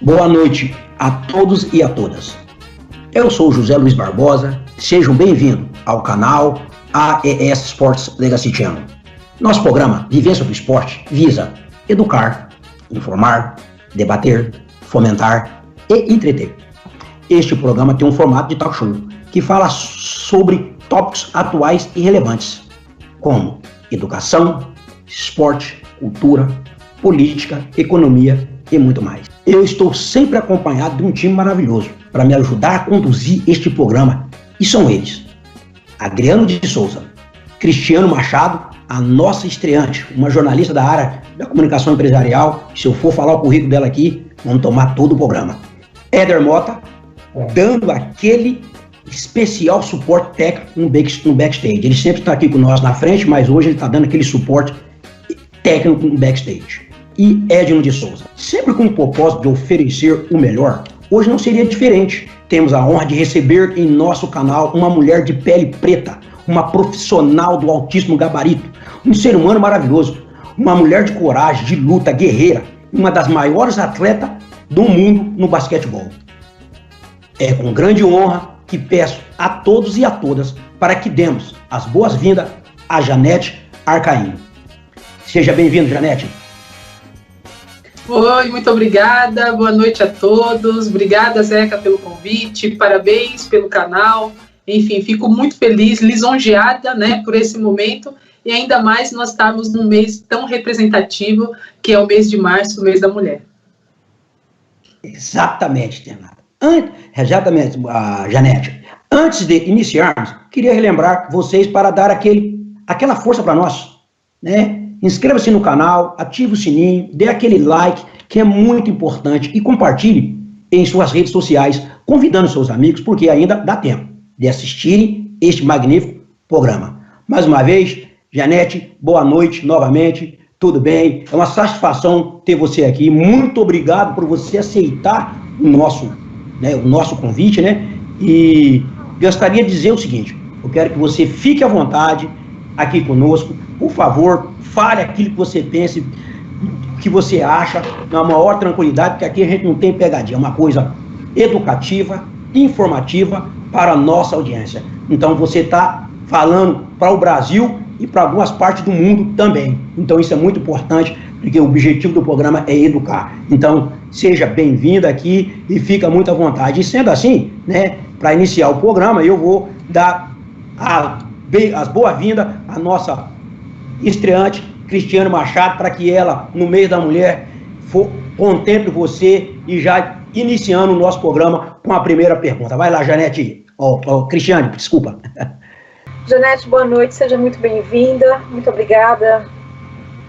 Boa noite a todos e a todas. Eu sou José Luiz Barbosa, sejam bem-vindos ao canal AES Sports Legacy Channel. Nosso programa Vivência do Esporte visa educar, informar, debater, fomentar e entreter. Este programa tem um formato de talk show que fala sobre tópicos atuais e relevantes, como educação, esporte, cultura, política, economia e muito mais. Eu estou sempre acompanhado de um time maravilhoso para me ajudar a conduzir este programa, e são eles: Adriano de Souza, Cristiano Machado, a nossa estreante, uma jornalista da área da comunicação empresarial. Se eu for falar o currículo dela aqui, vamos tomar todo o programa. Éder Mota, dando aquele especial suporte técnico no backstage. Ele sempre está aqui com nós na frente, mas hoje ele está dando aquele suporte técnico no backstage. E Edno de Souza, sempre com o propósito de oferecer o melhor, hoje não seria diferente. Temos a honra de receber em nosso canal uma mulher de pele preta, uma profissional do altíssimo gabarito, um ser humano maravilhoso, uma mulher de coragem, de luta, guerreira, uma das maiores atletas do mundo no basquetebol. É com grande honra que peço a todos e a todas para que demos as boas-vindas a Janete Arcaim. Seja bem-vindo, Janete. Oi, muito obrigada, boa noite a todos, obrigada, Zeca, pelo convite, parabéns pelo canal, enfim, fico muito feliz, lisonjeada, né, por esse momento, e ainda mais nós estamos num mês tão representativo, que é o mês de março, o mês da mulher. Exatamente, Renata. Exatamente, Janete. Antes de iniciarmos, queria relembrar vocês para dar aquela força para nós, né? Inscreva-se no canal, ative o sininho, dê aquele like, que é muito importante, e compartilhe em suas redes sociais, convidando seus amigos, porque ainda dá tempo de assistirem este magnífico programa. Mais uma vez, Janete, boa noite novamente, tudo bem? É uma satisfação ter você aqui, muito obrigado por você aceitar o nosso convite, né? E gostaria de dizer o seguinte: eu quero que você fique à vontade aqui conosco. Por favor, fale aquilo que você pensa, que você acha, na maior tranquilidade, porque aqui a gente não tem pegadinha, é uma coisa educativa, informativa para a nossa audiência. Então você está falando para o Brasil e para algumas partes do mundo também. Então isso é muito importante, porque o objetivo do programa é educar. Então seja bem-vinda aqui e fica muito à vontade. E sendo assim, né, para iniciar o programa, eu vou dar as boas-vindas à nossa estreante, Cristiano Machado, para que ela, no mês da mulher, contemple você e já iniciando o nosso programa com a primeira pergunta. Vai lá, Janete. Cristiano, desculpa. Janete, boa noite, seja muito bem-vinda, muito obrigada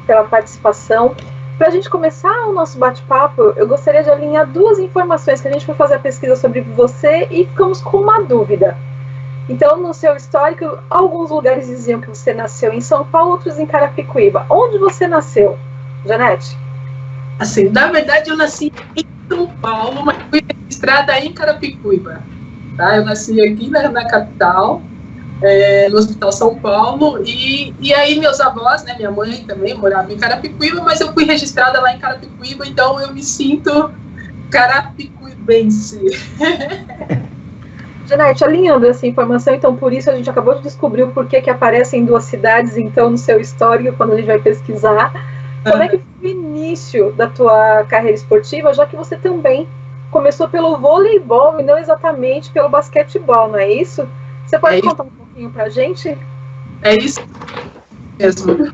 pela participação. Para a gente começar o nosso bate-papo, eu gostaria de alinhar duas informações que a gente foi fazer a pesquisa sobre você e ficamos com uma dúvida. Então, no seu histórico, alguns lugares diziam que você nasceu em São Paulo, outros em Carapicuíba. Onde você nasceu, Janete? Assim, na verdade, eu nasci em São Paulo, mas fui registrada em Carapicuíba. Tá? Eu nasci aqui na capital, no Hospital São Paulo, e aí meus avós, né, minha mãe também morava em Carapicuíba, mas eu fui registrada lá em Carapicuíba, então eu me sinto carapicuibense. Janete, alinhando essa informação, então por isso a gente acabou de descobrir o porquê que aparecem duas cidades, então, no seu histórico, quando a gente vai pesquisar. Como é que foi o início da tua carreira esportiva, já que você também começou pelo voleibol e não exatamente pelo basquetebol, não é isso? Você pode contar um pouquinho pra gente? É isso mesmo.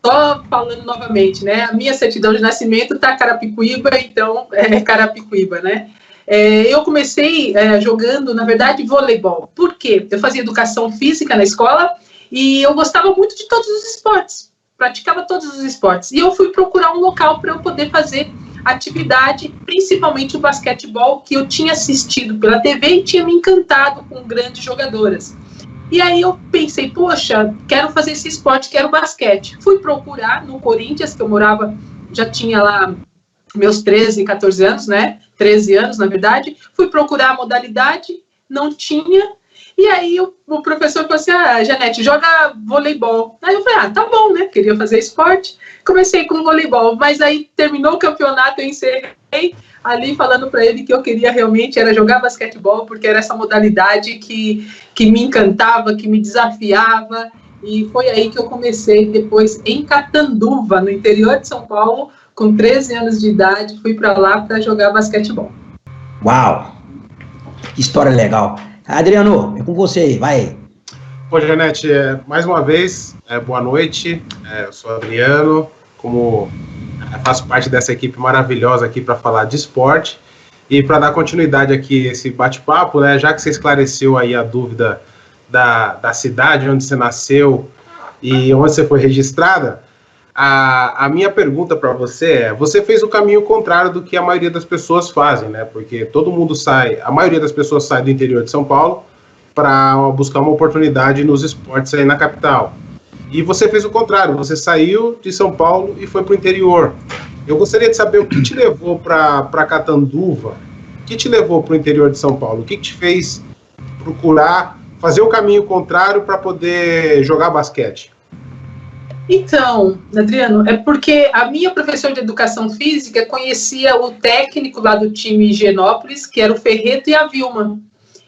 Só falando novamente, né? A minha certidão de nascimento tá Carapicuíba, então é Carapicuíba, né? Eu comecei jogando, na verdade, voleibol. Por quê? Eu fazia educação física na escola e eu gostava muito de todos os esportes, praticava todos os esportes. E eu fui procurar um local para eu poder fazer atividade, principalmente o basquetebol, que eu tinha assistido pela TV e tinha me encantado com grandes jogadoras. E aí eu pensei, poxa, quero fazer esse esporte, quero basquete. Fui procurar no Corinthians, que eu morava, já tinha lá meus 13, 14 anos, né? 13 anos, na verdade. Fui procurar a modalidade, não tinha. E aí o professor falou assim, Janete, joga voleibol. Aí eu falei, tá bom, né? Queria fazer esporte. Comecei com voleibol, mas aí terminou o campeonato, eu encerrei ali falando para ele que eu queria realmente era jogar basquetebol, porque era essa modalidade que me encantava, que me desafiava, e foi aí que eu comecei depois em Catanduva, no interior de São Paulo, com 13 anos de idade, fui para lá para jogar basquetebol. Uau! Que história legal. Adriano, é com você aí, vai. Bom, Janete, mais uma vez, boa noite, eu sou Adriano, faço parte dessa equipe maravilhosa aqui para falar de esporte, e para dar continuidade aqui a esse bate-papo, né, já que você esclareceu aí a dúvida da cidade onde você nasceu e onde você foi registrada, a minha pergunta para você você fez o caminho contrário do que a maioria das pessoas fazem, né, porque a maioria das pessoas sai do interior de São Paulo para buscar uma oportunidade nos esportes aí na capital. E você fez o contrário, você saiu de São Paulo e foi para o interior. Eu gostaria de saber o que te levou para Catanduva, o que te levou para o interior de São Paulo, o que te fez procurar fazer o caminho contrário para poder jogar basquete? Então, Adriano, é porque a minha professora de educação física conhecia o técnico lá do time Higienópolis, que era o Ferreto e a Vilma.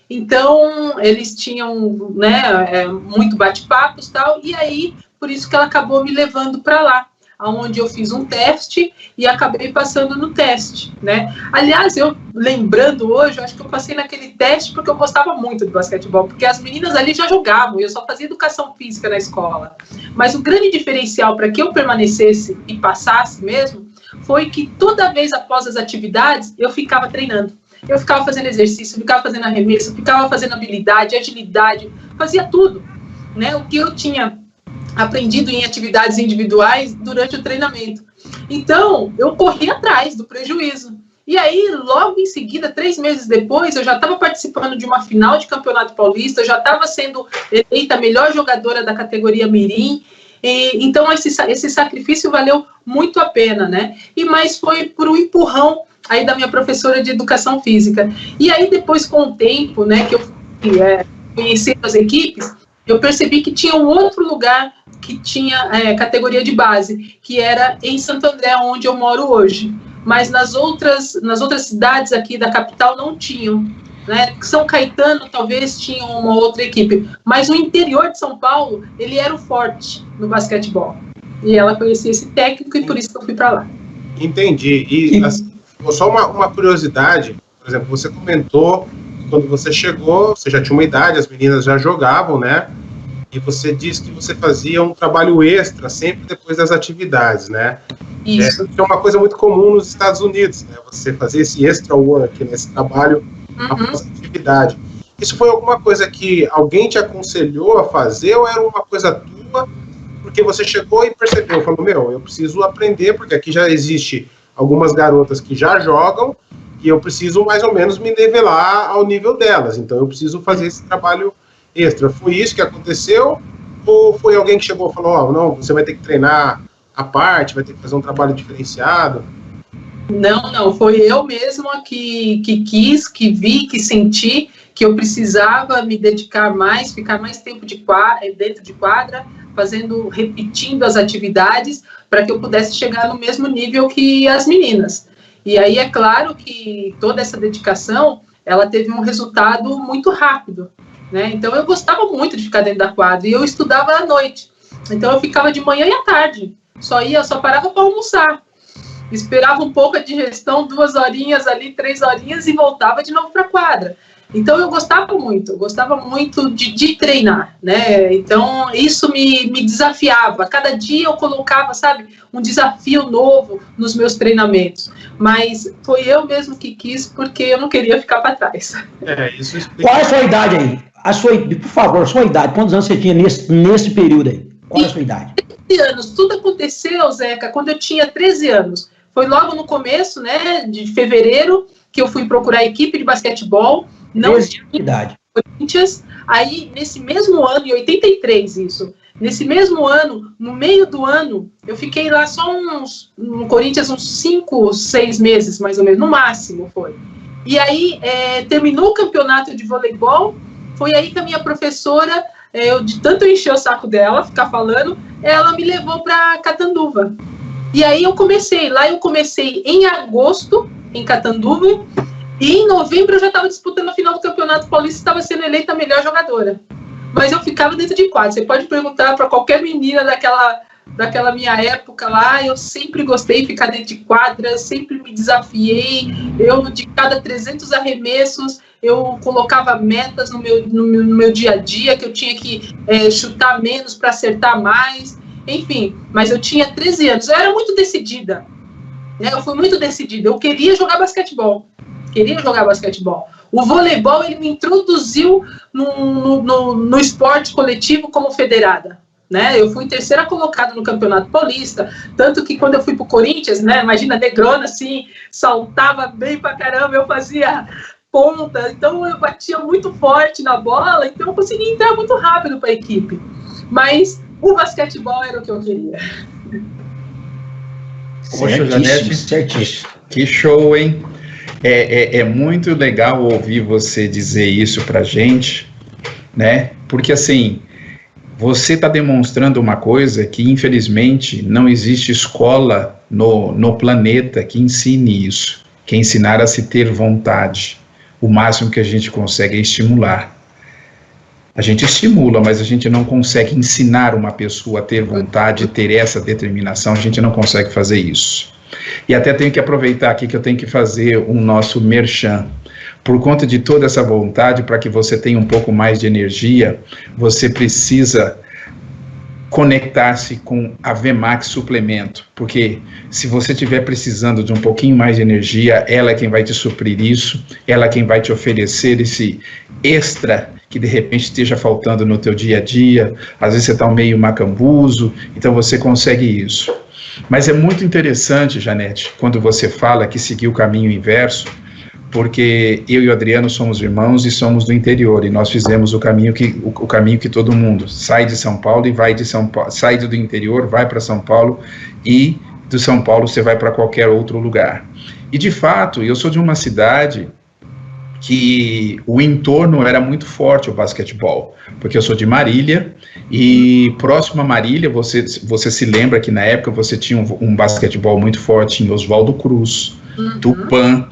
Então, eles tinham, né, muito bate-papos e tal, e aí, por isso que ela acabou me levando para lá, onde eu fiz um teste e acabei passando no teste, né? Aliás, eu lembrando hoje, eu acho que eu passei naquele teste porque eu gostava muito do basquetebol, porque as meninas ali já jogavam, eu só fazia educação física na escola. Mas o grande diferencial para que eu permanecesse e passasse mesmo, foi que toda vez após as atividades, eu ficava treinando. Eu ficava fazendo exercício, ficava fazendo arremesso, ficava fazendo habilidade, agilidade, fazia tudo, né? O que eu tinha aprendido em atividades individuais durante o treinamento. Então, eu corri atrás do prejuízo. E aí, logo em seguida, 3 meses depois, eu já estava participando de uma final de Campeonato Paulista, eu já estava sendo eleita a melhor jogadora da categoria Mirim. Então, esse sacrifício valeu muito a pena, né? Mas foi por um empurrão aí da minha professora de educação física. E aí, depois, com o tempo, né, que eu fui conhecendo as equipes, eu percebi que tinha um outro lugar que tinha categoria de base, que era em Santo André, onde eu moro hoje. Mas nas outras cidades aqui da capital não tinham, né? São Caetano talvez tinha uma outra equipe, mas o interior de São Paulo, ele era o forte no basquetebol. E ela conhecia esse técnico e por isso que eu fui para lá. Entendi. E assim, só uma curiosidade, por exemplo, você comentou que quando você chegou, você já tinha uma idade, as meninas já jogavam, né? E você disse que você fazia um trabalho extra sempre depois das atividades, né? Isso. É uma coisa muito comum nos Estados Unidos, né? Você fazer esse extra work, né? Esse trabalho após a atividade. Isso foi alguma coisa que alguém te aconselhou a fazer ou era uma coisa tua? Porque você chegou e percebeu, falou, eu preciso aprender, porque aqui já existe algumas garotas que já jogam e eu preciso mais ou menos me nivelar ao nível delas. Então eu preciso fazer esse trabalho extra. Foi isso que aconteceu? Ou foi alguém que chegou e falou, não, você vai ter que treinar à parte, vai ter que fazer um trabalho diferenciado? Não, foi eu mesma que quis, que vi, que senti que eu precisava me dedicar mais, ficar mais tempo dentro de quadra, repetindo as atividades, para que eu pudesse chegar no mesmo nível que as meninas. E aí é claro que toda essa dedicação, ela teve um resultado muito rápido, né? Então eu gostava muito de ficar dentro da quadra, e eu estudava à noite. Então eu ficava de manhã e à tarde, só parava para almoçar. Esperava um pouco a digestão, 2 horinhas ali, 3 horinhas, e voltava de novo para a quadra. Então eu gostava muito de treinar, né? Então isso me desafiava. Cada dia eu colocava, sabe, um desafio novo nos meus treinamentos. Mas foi eu mesmo que quis, porque eu não queria ficar para trás. Isso explica. Qual é a sua idade aí? Por favor, sua idade. Quantos anos você tinha nesse período aí? Qual é a sua idade? 13 anos. Tudo aconteceu, Zeca, quando eu tinha 13 anos. Foi logo no começo, né, de fevereiro, que eu fui procurar a equipe de basquetebol. Não tinha idade. Corinthians. Aí, nesse mesmo ano, em 83, isso. Nesse mesmo ano, no meio do ano, eu fiquei lá só no Corinthians uns 5, 6 meses, mais ou menos, no máximo foi. E aí, terminou o campeonato de voleibol, foi aí que a minha professora, de tanto encher o saco dela, ficar falando, ela me levou para Catanduva. E aí eu comecei em agosto, em Catanduva, e em novembro eu já estava disputando a final do Campeonato Paulista e estava sendo eleita a melhor jogadora. Mas eu ficava dentro de quadra. Você pode perguntar para qualquer menina daquela minha época lá, eu sempre gostei de ficar dentro de quadra, sempre me desafiei. Eu, de cada 300 arremessos, eu colocava metas no meu dia a dia, que eu tinha que chutar menos para acertar mais. Enfim, mas eu tinha 13 anos. Eu era muito decidida. Né? Eu fui muito decidida. Eu queria jogar basquetebol. O voleibol, ele me introduziu no esporte coletivo como federada, né? Eu fui terceira colocada no Campeonato Paulista, tanto que quando eu fui pro Corinthians, né? Imagina, negrona, assim, saltava bem pra caramba, eu fazia ponta, então eu batia muito forte na bola, então eu conseguia entrar muito rápido para a equipe. Mas o basquetebol era o que eu queria. Poxa, Janete, certíssimo. Que show, hein? É muito legal ouvir você dizer isso pra gente, né? Porque, assim, você está demonstrando uma coisa que, infelizmente, não existe escola no planeta que ensine isso, que é ensinar a se ter vontade. O máximo que a gente consegue é estimular. A gente estimula, mas a gente não consegue ensinar uma pessoa a ter vontade, ter essa determinação, a gente não consegue fazer isso. E até tenho que aproveitar aqui que eu tenho que fazer o nosso merchan. Por conta de toda essa vontade, para que você tenha um pouco mais de energia, você precisa conectar-se com a VMAX Suplemento, porque se você estiver precisando de um pouquinho mais de energia, ela é quem vai te suprir isso, ela é quem vai te oferecer esse extra que de repente esteja faltando no teu dia a dia, às vezes você está meio macambuzo, então você consegue isso. Mas é muito interessante, Janete, quando você fala que seguiu o caminho inverso, porque eu e o Adriano somos irmãos e somos do interior, e nós fizemos o caminho que todo mundo sai de São Paulo e vai de São Paulo, sai do interior, vai para São Paulo, e do São Paulo você vai para qualquer outro lugar. E de fato, eu sou de uma cidade que o entorno era muito forte o basquetebol, porque eu sou de Marília, e próximo a Marília, você se lembra que na época você tinha um basquetebol muito forte em Oswaldo Cruz, Tupã,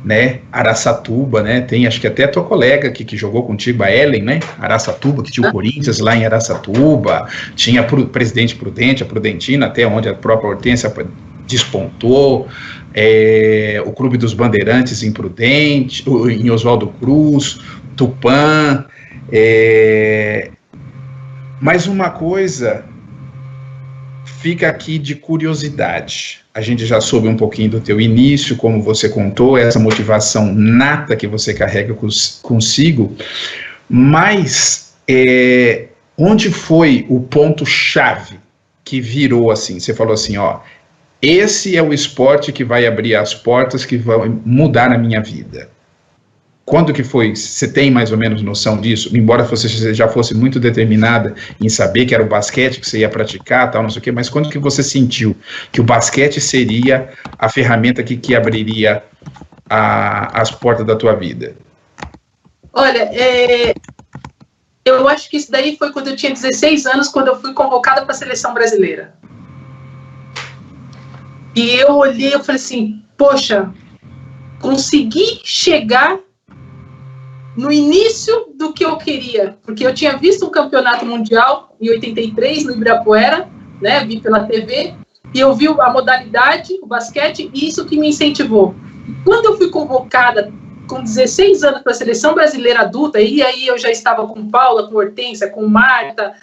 né, Araçatuba, né, tem acho que até a tua colega que jogou contigo, a Ellen, né, Araçatuba, que tinha o Corinthians lá em Araçatuba, tinha a Presidente Prudente, a Prudentina, até onde a própria Hortência despontou, o Clube dos Bandeirantes em Prudente, em Oswaldo Cruz, Tupã, mas uma coisa fica aqui de curiosidade. A gente já soube um pouquinho do teu início, como você contou, essa motivação nata que você carrega consigo, mas onde foi o ponto-chave que virou assim? Você falou assim, ó, esse é o esporte que vai abrir as portas, que vai mudar a minha vida. Quando que foi? Você tem mais ou menos noção disso? Embora você já fosse muito determinada em saber que era o basquete que você ia praticar, tal, não sei o quê, mas quando que você sentiu que o basquete seria a ferramenta que abriria as portas da tua vida? Olha, eu acho que isso daí foi quando eu tinha 16 anos, quando eu fui convocada para a seleção brasileira. E eu olhei, eu falei assim, poxa, consegui chegar no início do que eu queria, porque eu tinha visto um campeonato mundial em 83, no Ibirapuera, né, vi pela TV, e eu vi a modalidade, o basquete, e isso que me incentivou. Quando eu fui convocada com 16 anos para a seleção brasileira adulta, e aí eu já estava com Paula, com Hortência, com Marta,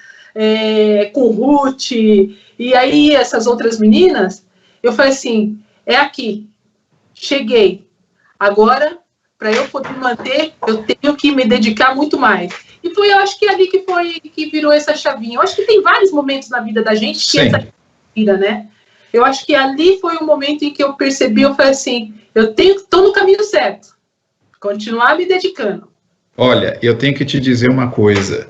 com Ruth, e aí essas outras meninas, eu falei assim, é aqui, cheguei, agora, para eu poder manter, eu tenho que me dedicar muito mais. E foi, eu acho que ali que virou essa chavinha. Eu acho que tem vários momentos na vida da gente que essa vira, né? Eu acho que ali foi o momento em que eu percebi, eu falei assim, estou no caminho certo. Continuar me dedicando. Olha, eu tenho que te dizer uma coisa.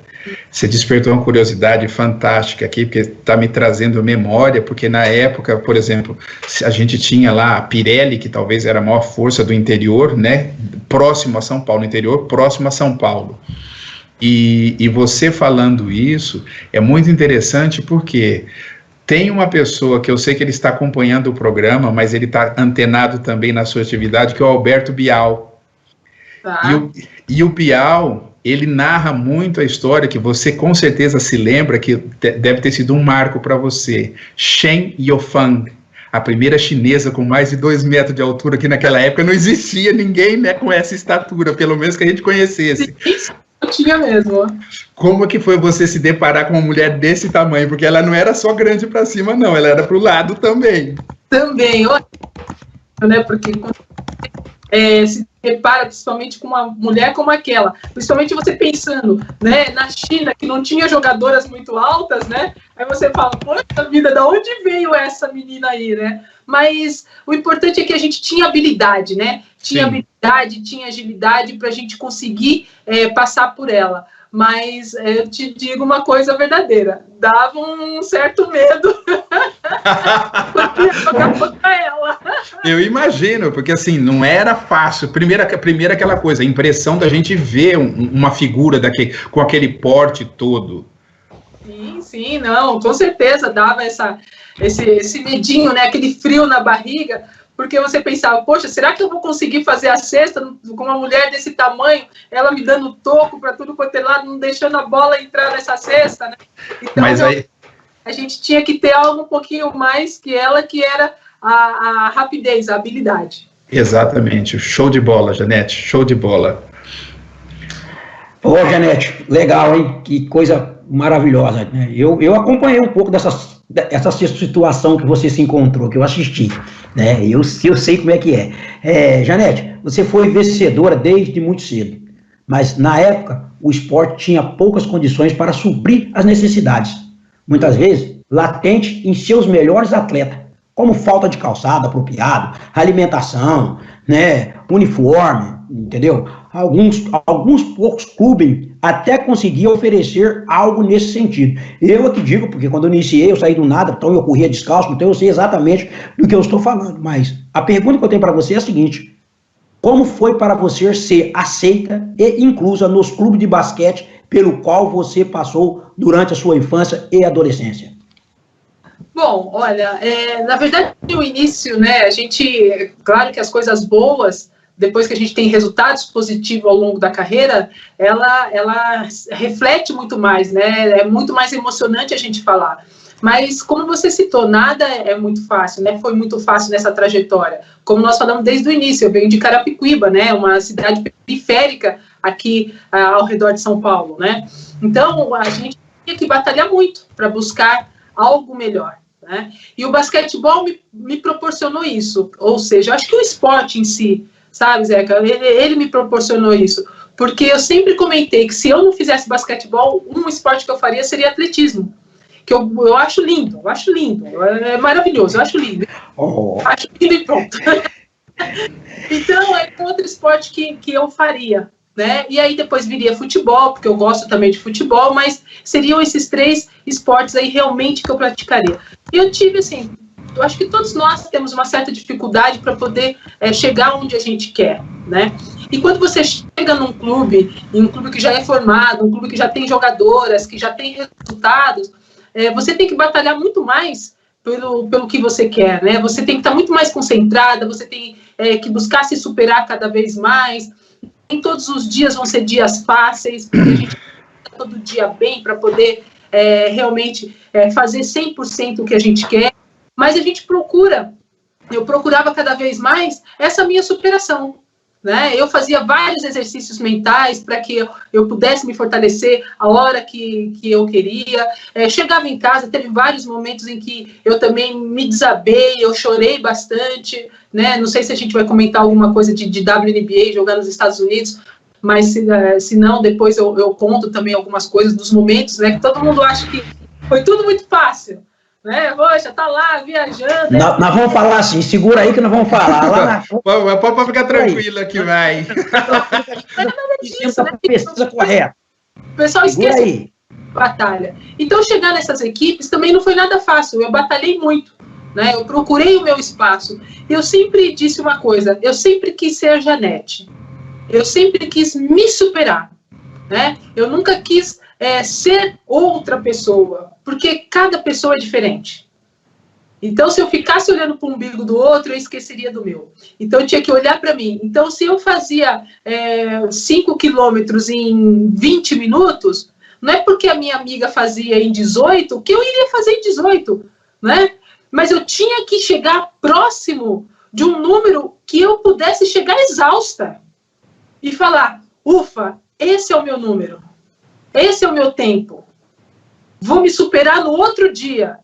Você despertou uma curiosidade fantástica aqui, porque está me trazendo memória, porque na época, por exemplo, a gente tinha lá a Pirelli, que talvez era a maior força do interior, né? Próximo a São Paulo, interior, próximo a São Paulo. E você falando isso é muito interessante, porque tem uma pessoa que eu sei que ele está acompanhando o programa, mas ele está antenado também na sua atividade, que é o Alberto Bial. E o Bial, ele narra muito a história, que você com certeza se lembra, que deve ter sido um marco para você. Shen Yofang, a primeira chinesa com mais de 2 metros de altura, que naquela época não existia ninguém, né, com essa estatura, pelo menos que a gente conhecesse. Eu tinha mesmo. Como que foi você se deparar com uma mulher desse tamanho? Porque ela não era só grande para cima, não, ela era para o lado também. Também, né, porque se depara principalmente com uma mulher como aquela, principalmente você pensando, né, na China, que não tinha jogadoras muito altas, né, aí você fala, poxa vida, da onde veio essa menina aí, né? Mas o importante é que a gente tinha habilidade, né? Tinha habilidade, tinha agilidade para a gente conseguir passar por ela. Mas eu te digo uma coisa verdadeira, dava um certo medo porque jogar contra ela. Eu imagino, porque assim, não era fácil. Primeiro aquela coisa, a impressão da gente ver uma figura com aquele porte todo. Sim, não, com certeza dava esse medinho, né, aquele frio na barriga, porque você pensava, poxa, será que eu vou conseguir fazer a cesta com uma mulher desse tamanho, ela me dando toco para tudo quanto é lado, não deixando a bola entrar nessa cesta, né? Então, mas aí a gente tinha que ter algo um pouquinho mais que ela, que era a rapidez, a habilidade. Exatamente, show de bola, Janete, show de bola. Ô, Janete, legal, hein? Que coisa maravilhosa, né? Eu acompanhei um pouco dessa situação que você se encontrou, que eu assisti, né? Eu sei como é que é. Janete, você foi vencedora desde muito cedo, mas na época o esporte tinha poucas condições para suprir as necessidades, muitas vezes latente em seus melhores atletas, como falta de calçado apropriado, alimentação, né? Uniforme, entendeu? Alguns poucos clubes até conseguiam oferecer algo nesse sentido. Eu aqui digo, porque quando eu iniciei, eu saí do nada, então eu corria descalço, então eu sei exatamente do que eu estou falando. Mas a pergunta que eu tenho para você é a seguinte: como foi para você ser aceita e inclusa nos clubes de basquete pelo qual você passou durante a sua infância e adolescência? Bom, olha, na verdade, no início, né, claro que as coisas boas, depois que a gente tem resultados positivos ao longo da carreira, ela reflete muito mais, né? É muito mais emocionante a gente falar. Mas, como você citou, nada é muito fácil, né? Foi muito fácil nessa trajetória. Como nós falamos desde o início, eu venho de Carapicuíba, né? Uma cidade periférica aqui ao redor de São Paulo, né? Então, a gente tinha que batalhar muito para buscar algo melhor, né? E o basquetebol me proporcionou isso. Ou seja, eu acho que o esporte em si, sabe, Zeca? Ele me proporcionou isso. Porque eu sempre comentei que se eu não fizesse basquetebol, um esporte que eu faria seria atletismo. Que eu acho lindo, é maravilhoso, eu acho lindo. Acho lindo e pronto. Então, é outro esporte que eu faria, né? E aí depois viria futebol, porque eu gosto também de futebol, mas seriam esses 3 esportes aí realmente que eu praticaria. E eu tive, assim, eu acho que todos nós temos uma certa dificuldade para poder chegar onde a gente quer, né? E quando você chega num clube, em um clube que já é formado, um clube que já tem jogadoras, que já tem resultados, você tem que batalhar muito mais pelo que você quer, né? Você tem que estar muito mais concentrada, você tem que buscar se superar cada vez mais. Nem todos os dias vão ser dias fáceis, porque a gente está todo dia bem para poder realmente fazer 100% o que a gente quer. Mas a gente eu procurava cada vez mais essa minha superação, né? Eu fazia vários exercícios mentais para que eu pudesse me fortalecer a hora que eu queria. Chegava em casa, teve vários momentos em que eu também me desabei, eu chorei bastante, né? Não sei se a gente vai comentar alguma coisa de WNBA, jogar nos Estados Unidos, mas se não, depois eu conto também algumas coisas dos momentos, né? Que todo mundo acha que foi tudo muito fácil. Né? Poxa, tá lá viajando. Nós vamos falar assim, segura aí que nós vamos falar. Lá na... Pode ficar tranquila que vai. Isso, né? Pesquisa correta. O pessoal esquece aí. Batalha. Então, chegar nessas equipes também não foi nada fácil. Eu batalhei muito. Né? Eu procurei o meu espaço. Eu sempre disse uma coisa: eu sempre quis ser a Janete. Eu sempre quis me superar. Né? Eu nunca quis ser outra pessoa, porque cada pessoa é diferente. Então, se eu ficasse olhando para o umbigo do outro, eu esqueceria do meu. Então, eu tinha que olhar para mim. Então, se eu fazia 5 quilômetros em 20 minutos, não é porque a minha amiga fazia em 18 que eu iria fazer em 18, né? Mas eu tinha que chegar próximo de um número que eu pudesse chegar exausta e falar: ufa, esse é o meu número. Esse é o meu tempo. Vou me superar no outro dia,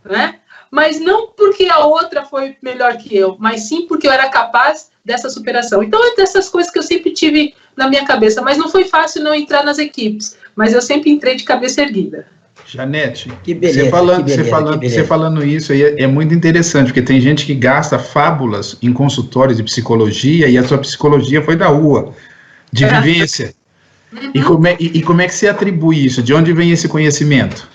né? Mas não porque a outra foi melhor que eu, mas sim porque eu era capaz dessa superação. Então, é dessas coisas que eu sempre tive na minha cabeça. Mas não foi fácil não entrar nas equipes. Mas eu sempre entrei de cabeça erguida. Janete, que beleza, você falando isso aí é muito interessante, porque tem gente que gasta fábulas em consultórios de psicologia e a sua psicologia foi da rua, de vivência. Uhum. E como é que você atribui isso? De onde vem esse conhecimento?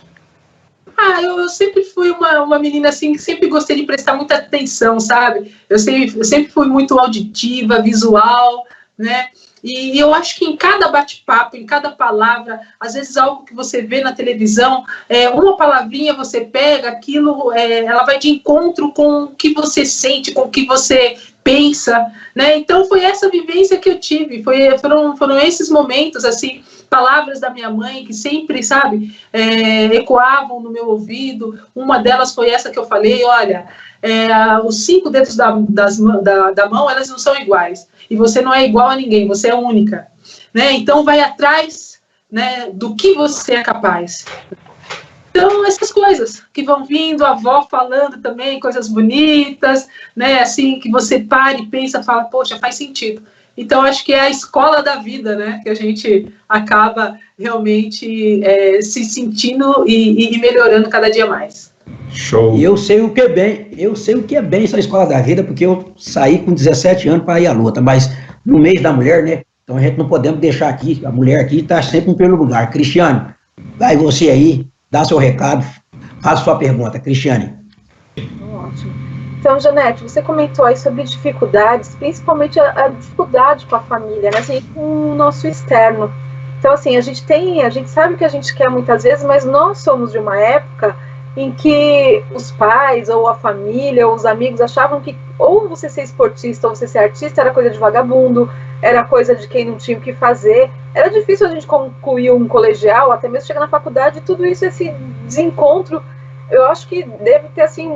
Eu sempre fui uma menina assim, que sempre gostei de prestar muita atenção, sabe? Eu sempre fui muito auditiva, visual, né? E eu acho que em cada bate-papo, em cada palavra, às vezes algo que você vê na televisão, uma palavrinha você pega, aquilo, ela vai de encontro com o que você sente, com o que você pensa, né? Então foi essa vivência que eu tive, foram esses momentos, assim, palavras da minha mãe que sempre, sabe, ecoavam no meu ouvido. Uma delas foi essa que eu falei: olha, os 5 dedos da mão, elas não são iguais, e você não é igual a ninguém, você é única, né? Então vai atrás, né, do que você é capaz. Então, essas coisas que vão vindo, a avó falando também, coisas bonitas, né, assim, que você para e pensa, fala, poxa, faz sentido. Então, acho que é a escola da vida, né, que a gente acaba realmente se sentindo e melhorando cada dia mais. Show. E eu sei o que é bem essa escola da vida, porque eu saí com 17 anos para ir à luta, mas no mês da mulher, né, então a gente não podemos deixar aqui, a mulher aqui está sempre em primeiro lugar. Cristiane, vai você aí, dá seu recado, faça sua pergunta, Cristiane. Ótimo. Então, Janete, você comentou aí sobre dificuldades, principalmente a dificuldade com a família, né, assim, com o nosso externo. Então, assim, a gente sabe o que a gente quer muitas vezes, mas nós somos de uma época em que os pais, ou a família, ou os amigos achavam que ou você ser esportista ou você ser artista era coisa de vagabundo, era coisa de quem não tinha o que fazer. Era difícil a gente concluir um colegial, até mesmo chegar na faculdade, e tudo isso, esse desencontro, eu acho que deve ter, assim,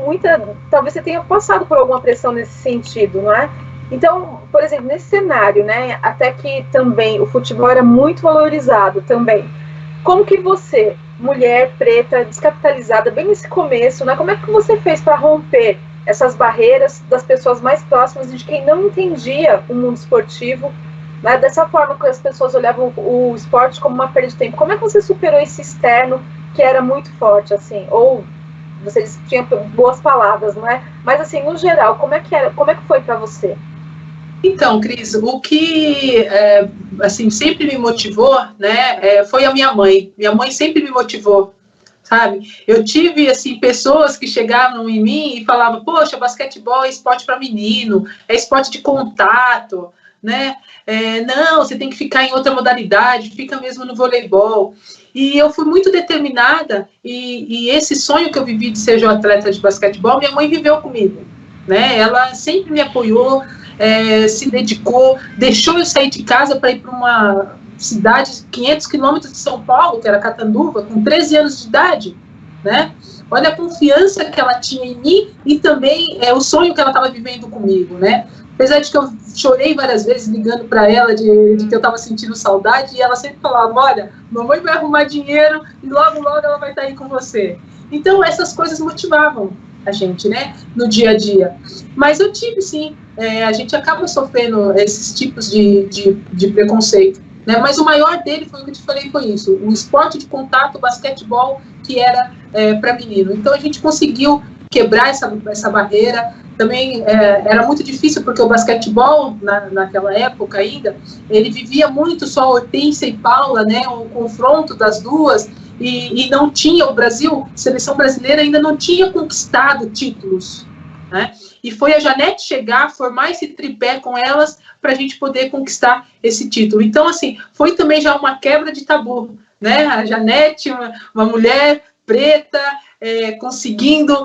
talvez você tenha passado por alguma pressão nesse sentido, não é? Então, por exemplo, nesse cenário, né, até que também o futebol era muito valorizado também, como que você, mulher preta, descapitalizada, bem nesse começo, né, como é que você fez para romper essas barreiras das pessoas mais próximas e de quem não entendia o mundo esportivo, né, dessa forma que as pessoas olhavam o esporte como uma perda de tempo? Como é que você superou esse externo que era muito forte, assim? Ou você tinha boas palavras, não é? Mas, assim, no geral, como é que foi para você? Então, Cris, o que assim, sempre me motivou, né, foi a minha mãe. Minha mãe sempre me motivou, sabe? Eu tive, assim, pessoas que chegavam em mim e falavam: poxa, basquetebol é esporte para menino, é esporte de contato, né? Não, você tem que ficar em outra modalidade, fica mesmo no voleibol. E eu fui muito determinada, e esse sonho que eu vivi de ser atleta de basquetebol, minha mãe viveu comigo, né? Ela sempre me apoiou, se dedicou, deixou eu sair de casa para ir para uma cidade 500 quilômetros de São Paulo, que era Catanduva, com 13 anos de idade, né? Olha a confiança que ela tinha em mim e também o sonho que ela estava vivendo comigo, né? apesar de que eu chorei várias vezes ligando para ela de que eu estava sentindo saudade, e ela sempre falava, olha, mamãe vai arrumar dinheiro e logo, logo ela vai estar aí com você. Então, essas coisas motivavam a gente, né, no dia a dia. Mas eu tive, sim, a gente acaba sofrendo esses tipos de preconceito, né, mas o maior dele foi o que eu te falei, foi isso, o esporte de contato, o basquetebol, que era para menino. Então, a gente conseguiu quebrar essa barreira. Também era muito difícil, porque o basquetebol, naquela época ainda, ele vivia muito só Hortência e Paula, né, o confronto das duas, e não tinha, o Brasil, a seleção brasileira ainda não tinha conquistado títulos, né, e foi a Janete chegar, formar esse tripé com elas, para a gente poder conquistar esse título. Então, assim, foi também já uma quebra de tabu, né, a Janete, uma mulher preta, conseguindo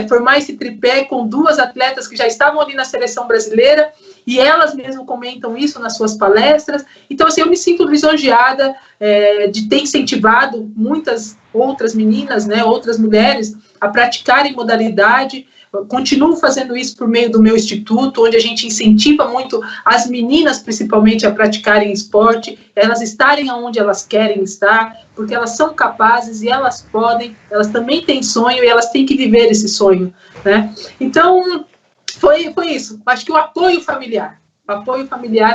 formar esse tripé com duas atletas que já estavam ali na seleção brasileira, e elas mesmo comentam isso nas suas palestras. Então, assim, eu me sinto lisonjeada de ter incentivado muitas outras meninas, né, outras mulheres, a praticarem modalidade. Eu continuo fazendo isso por meio do meu instituto, onde a gente incentiva muito as meninas, principalmente, a praticarem esporte, elas estarem onde elas querem estar, porque elas são capazes e elas podem, elas também têm sonho e elas têm que viver esse sonho, né? Então, foi isso. Acho que o apoio familiar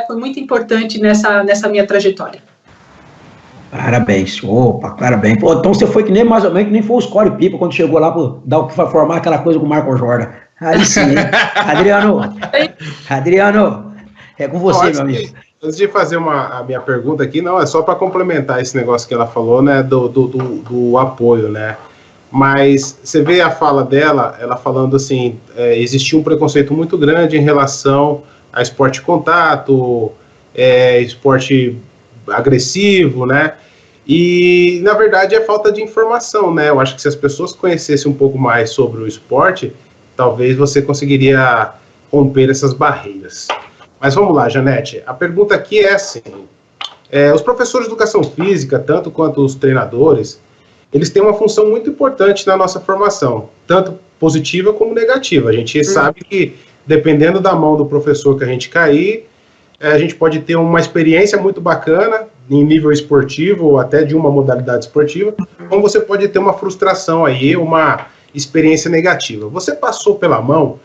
foi muito importante nessa minha trajetória. Parabéns, opa, parabéns. Pô, então você foi que nem mais ou menos que nem foi o Scottie Pippen quando chegou lá para formar aquela coisa com o Michael Jordan. Aí sim, hein? Adriano, é com você, meu amigo. Antes de fazer a minha pergunta aqui, não, é só para complementar esse negócio que ela falou, né, do apoio, né? Mas você vê a fala dela, ela falando assim, existia um preconceito muito grande em relação a esporte de contato, esporte agressivo, né? E, na verdade, é falta de informação, né? Eu acho que se as pessoas conhecessem um pouco mais sobre o esporte, talvez você conseguiria romper essas barreiras. Mas vamos lá, Janete. A pergunta aqui é assim, os professores de educação física, tanto quanto os treinadores, eles têm uma função muito importante na nossa formação, tanto positiva como negativa. A gente sabe que, dependendo da mão do professor que a gente cair, a gente pode ter uma experiência muito bacana em nível esportivo ou até de uma modalidade esportiva, como você pode ter uma frustração aí, uma experiência negativa. Você passou pela mão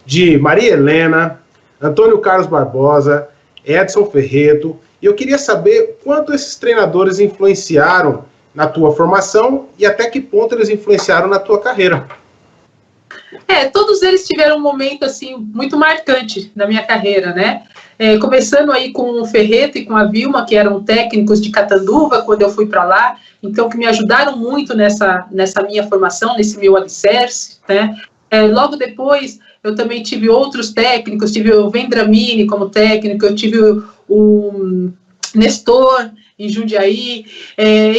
de Maria Helena, Antônio Carlos Barbosa, Edson Ferreto, e eu queria saber quanto esses treinadores influenciaram na tua formação e até que ponto eles influenciaram na tua carreira. Todos eles tiveram um momento, assim, muito marcante na minha carreira, né? Começando aí com o Ferreto e com a Vilma, que eram técnicos de Catanduva, quando eu fui para lá, então que me ajudaram muito nessa minha formação, nesse meu alicerce, né? Logo depois, eu também tive outros técnicos, tive o Vendramini como técnico, eu tive o Nestor em Jundiaí,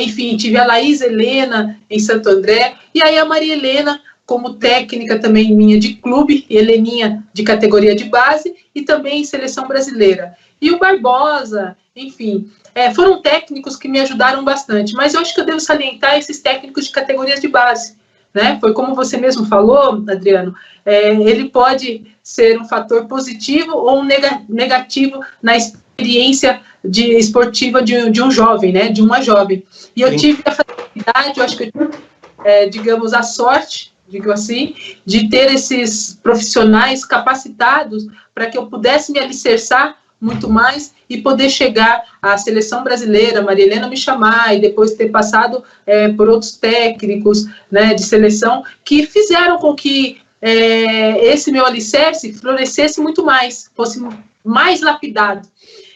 enfim, tive a Laís Helena em Santo André, e aí a Maria Helena como técnica também minha de clube, e Heleninha de categoria de base, e também em seleção brasileira. E o Barbosa, enfim, foram técnicos que me ajudaram bastante, mas eu acho que eu devo salientar esses técnicos de categorias de base, né? Foi como você mesmo falou, Adriano, ele pode ser um fator positivo ou um negativo na experiência esportiva de um jovem, né? De uma jovem. E eu tive a facilidade, eu acho que eu tive, digamos, a sorte, digo assim, de ter esses profissionais capacitados para que eu pudesse me alicerçar muito mais e poder chegar à seleção brasileira, Maria Helena me chamar e depois ter passado por outros técnicos, né, de seleção que fizeram com que esse meu alicerce florescesse muito mais, fosse mais lapidado.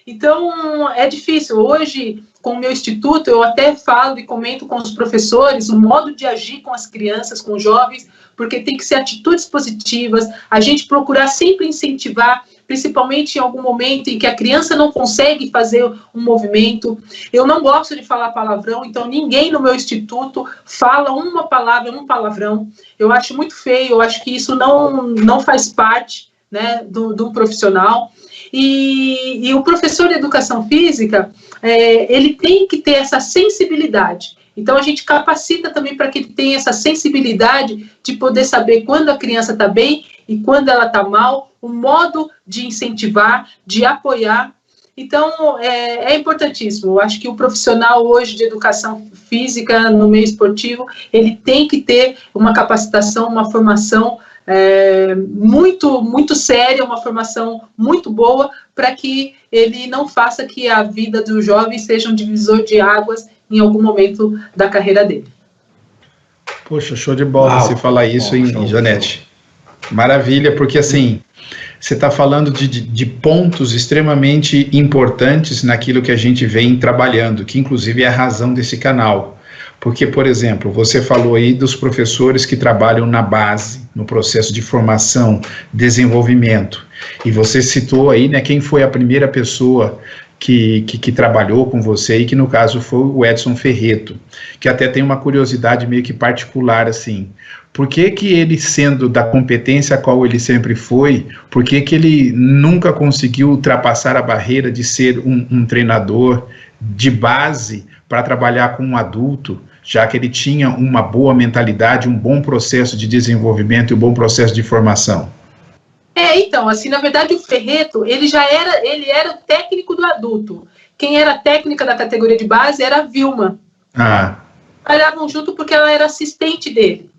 Então, é difícil. Hoje, com o meu instituto, eu até falo e comento com os professores o modo de agir com as crianças, com os jovens, porque tem que ser atitudes positivas, a gente procurar sempre incentivar, principalmente em algum momento em que a criança não consegue fazer um movimento. Eu não gosto de falar palavrão, então ninguém no meu instituto fala uma palavra, um palavrão. Eu acho muito feio, eu acho que isso não faz parte, né, do profissional. E o professor de educação física, ele tem que ter essa sensibilidade. Então, a gente capacita também para que ele tenha essa sensibilidade de poder saber quando a criança está bem e quando ela está mal, um modo de incentivar, de apoiar. Então, é importantíssimo. Eu acho que o profissional hoje de educação física no meio esportivo, ele tem que ter uma capacitação, uma formação muito, muito séria, uma formação muito boa, para que ele não faça que a vida do jovem seja um divisor de águas em algum momento da carreira dele. Poxa, show de bola você falar isso, hein, Janete? Maravilha, porque assim, você está falando de pontos extremamente importantes naquilo que a gente vem trabalhando, que inclusive é a razão desse canal. Porque, por exemplo, você falou aí dos professores que trabalham na base, no processo de formação, desenvolvimento, e você citou aí, né, quem foi a primeira pessoa que trabalhou com você, e que no caso foi o Edson Ferreto, que até tem uma curiosidade meio que particular, assim, por que ele, sendo da competência a qual ele sempre foi, por que ele nunca conseguiu ultrapassar a barreira de ser um treinador de base para trabalhar com um adulto, já que ele tinha uma boa mentalidade, um bom processo de desenvolvimento e um bom processo de formação? Então, assim, na verdade o Ferreto, ele era o técnico do adulto. Quem era técnica da categoria de base era a Vilma. Trabalhavam junto porque ela era assistente dele.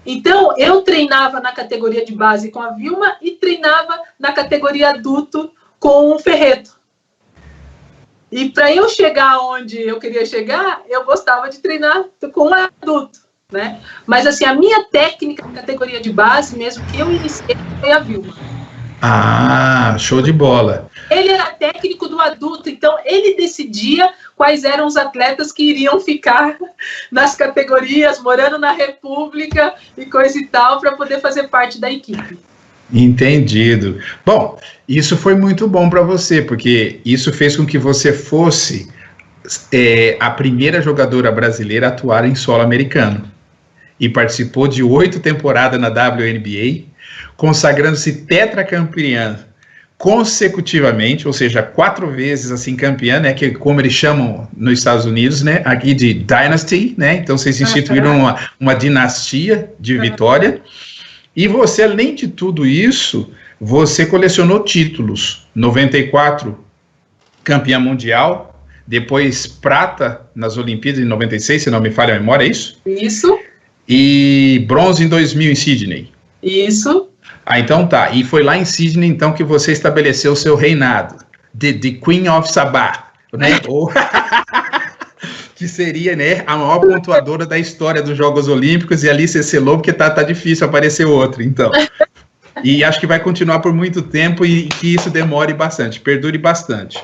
Então, eu treinava na categoria de base com a Vilma e treinava na categoria adulto com o Ferreto. E para eu chegar onde eu queria chegar, eu gostava de treinar com o adulto, né? Mas, assim, a minha técnica na categoria de base, mesmo que eu iniciei, foi a Vilma. Show de bola. Ele era técnico do adulto, então ele decidia quais eram os atletas que iriam ficar nas categorias, morando na República e coisa e tal, para poder fazer parte da equipe. Entendido. Bom, isso foi muito bom para você, porque isso fez com que você fosse a primeira jogadora brasileira a atuar em solo americano. E participou de 8 temporadas na WNBA, consagrando-se tetracampeã consecutivamente, ou seja, 4 vezes assim campeã, né, que como eles chamam nos Estados Unidos, né, aqui de Dynasty, né, então vocês instituíram uma dinastia de vitória, e você, além de tudo isso, você colecionou títulos, 94, campeã mundial, depois prata nas Olimpíadas em 96, se não me falha a memória, é isso? Isso. E bronze em 2000 em Sydney. Isso. Então tá, e foi lá em Sydney, então, que você estabeleceu o seu reinado, The Queen of Sabah, né, que seria, né, a maior pontuadora da história dos Jogos Olímpicos, e ali você selou, porque tá difícil aparecer outro, então. E acho que vai continuar por muito tempo, e que isso demore bastante, perdure bastante.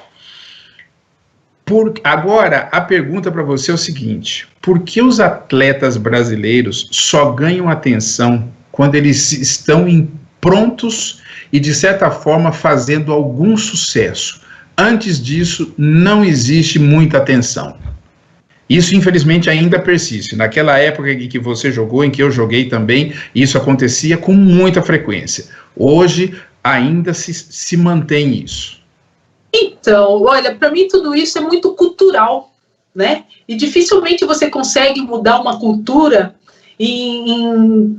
Agora, a pergunta para você é o seguinte: por que os atletas brasileiros só ganham atenção quando eles estão prontos e, de certa forma, fazendo algum sucesso? Antes disso, não existe muita atenção. Isso, infelizmente, ainda persiste. Naquela época em que você jogou, em que eu joguei também, isso acontecia com muita frequência. Hoje, ainda se mantém isso. Então, olha, para mim tudo isso é muito cultural, né? E dificilmente você consegue mudar uma cultura em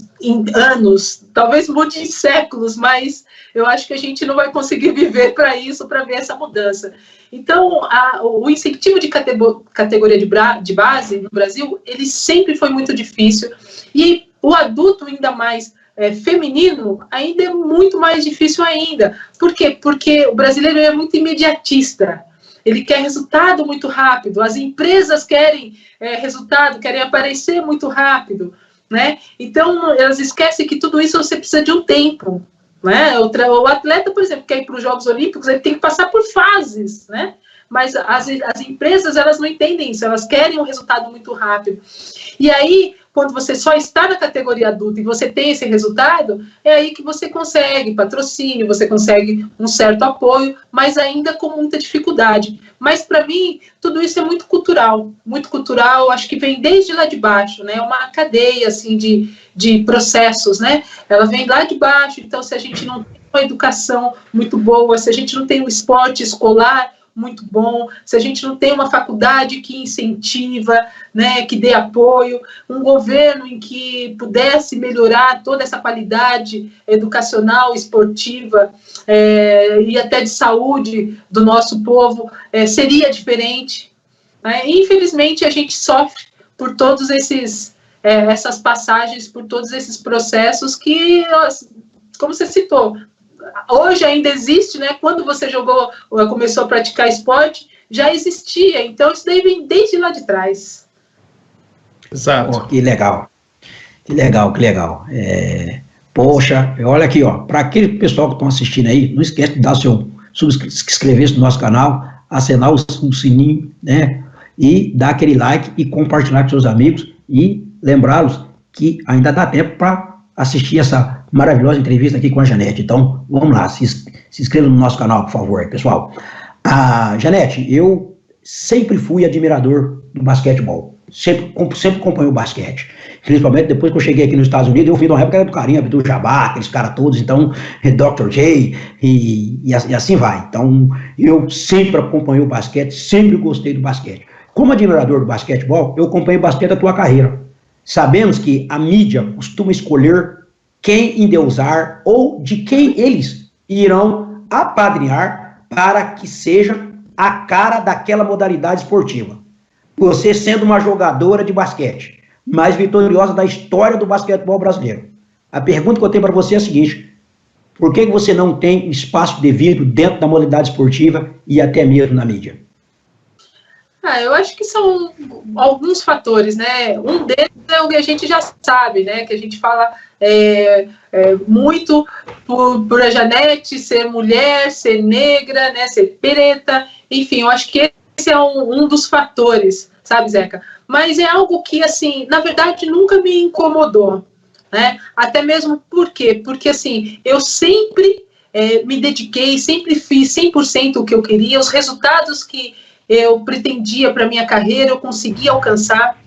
anos, talvez mude em séculos, mas eu acho que a gente não vai conseguir viver para isso, para ver essa mudança. Então, o incentivo de categoria de base no Brasil, ele sempre foi muito difícil, e o adulto ainda mais feminino ainda é muito mais difícil ainda. Por quê? Porque o brasileiro é muito imediatista. Ele quer resultado muito rápido. As empresas querem resultado, querem aparecer muito rápido, né? Então, elas esquecem que tudo isso você precisa de um tempo, né? O atleta, por exemplo, quer ir para os Jogos Olímpicos, ele tem que passar por fases, né? Mas as empresas, elas não entendem isso, elas querem um resultado muito rápido. E aí, quando você só está na categoria adulta e você tem esse resultado, é aí que você consegue patrocínio, você consegue um certo apoio, mas ainda com muita dificuldade. Mas, para mim, tudo isso é muito cultural, acho que vem desde lá de baixo, né? É uma cadeia, assim, de processos, né? Ela vem lá de baixo, então, se a gente não tem uma educação muito boa, se a gente não tem um esporte escolar muito bom, se a gente não tem uma faculdade que incentiva, né, que dê apoio, um governo em que pudesse melhorar toda essa qualidade educacional, esportiva e até de saúde do nosso povo, seria diferente. Infelizmente, a gente sofre por todos essas passagens, por todos esses processos que, como você citou, hoje ainda existe, né? Quando você começou a praticar esporte, já existia. Então, isso daí vem desde lá de trás. Exato. Que legal. Que legal. Poxa, olha aqui, ó. Para aquele pessoal que estão assistindo aí, não esquece de dar subscrever-se no nosso canal, assinar o sininho, né? E dar aquele like e compartilhar com seus amigos e lembrá-los que ainda dá tempo para assistir essa maravilhosa entrevista aqui com a Janete. Então, vamos lá, se inscreva no nosso canal, por favor, pessoal. Janete, eu sempre fui admirador do basquetebol, sempre acompanhei o basquete, principalmente depois que eu cheguei aqui nos Estados Unidos, eu fui numa época do Kareem Abdul-Jabbar, aqueles caras todos, então, Dr. J, e assim vai. Então, eu sempre acompanhei o basquete, sempre gostei do basquete. Como admirador do basquetebol, eu acompanhei bastante a tua carreira. Sabemos que a mídia costuma escolher quem endeusar ou de quem eles irão apadrinhar para que seja a cara daquela modalidade esportiva. Você sendo uma jogadora de basquete, mais vitoriosa da história do basquetebol brasileiro. A pergunta que eu tenho para você é a seguinte: por que você não tem espaço devido dentro da modalidade esportiva e até mesmo na mídia? Eu acho que são alguns fatores, né? Um deles é o que a gente já sabe, né? Que a gente fala muito por a Janete ser mulher, ser negra, né? Ser preta, enfim, eu acho que esse é um dos fatores, sabe, Zeca? Mas é algo que, assim, na verdade, nunca me incomodou, né? Até mesmo por quê? Porque, assim, eu sempre me dediquei, sempre fiz 100% o que eu queria, os resultados que eu pretendia para a minha carreira, eu consegui alcançar,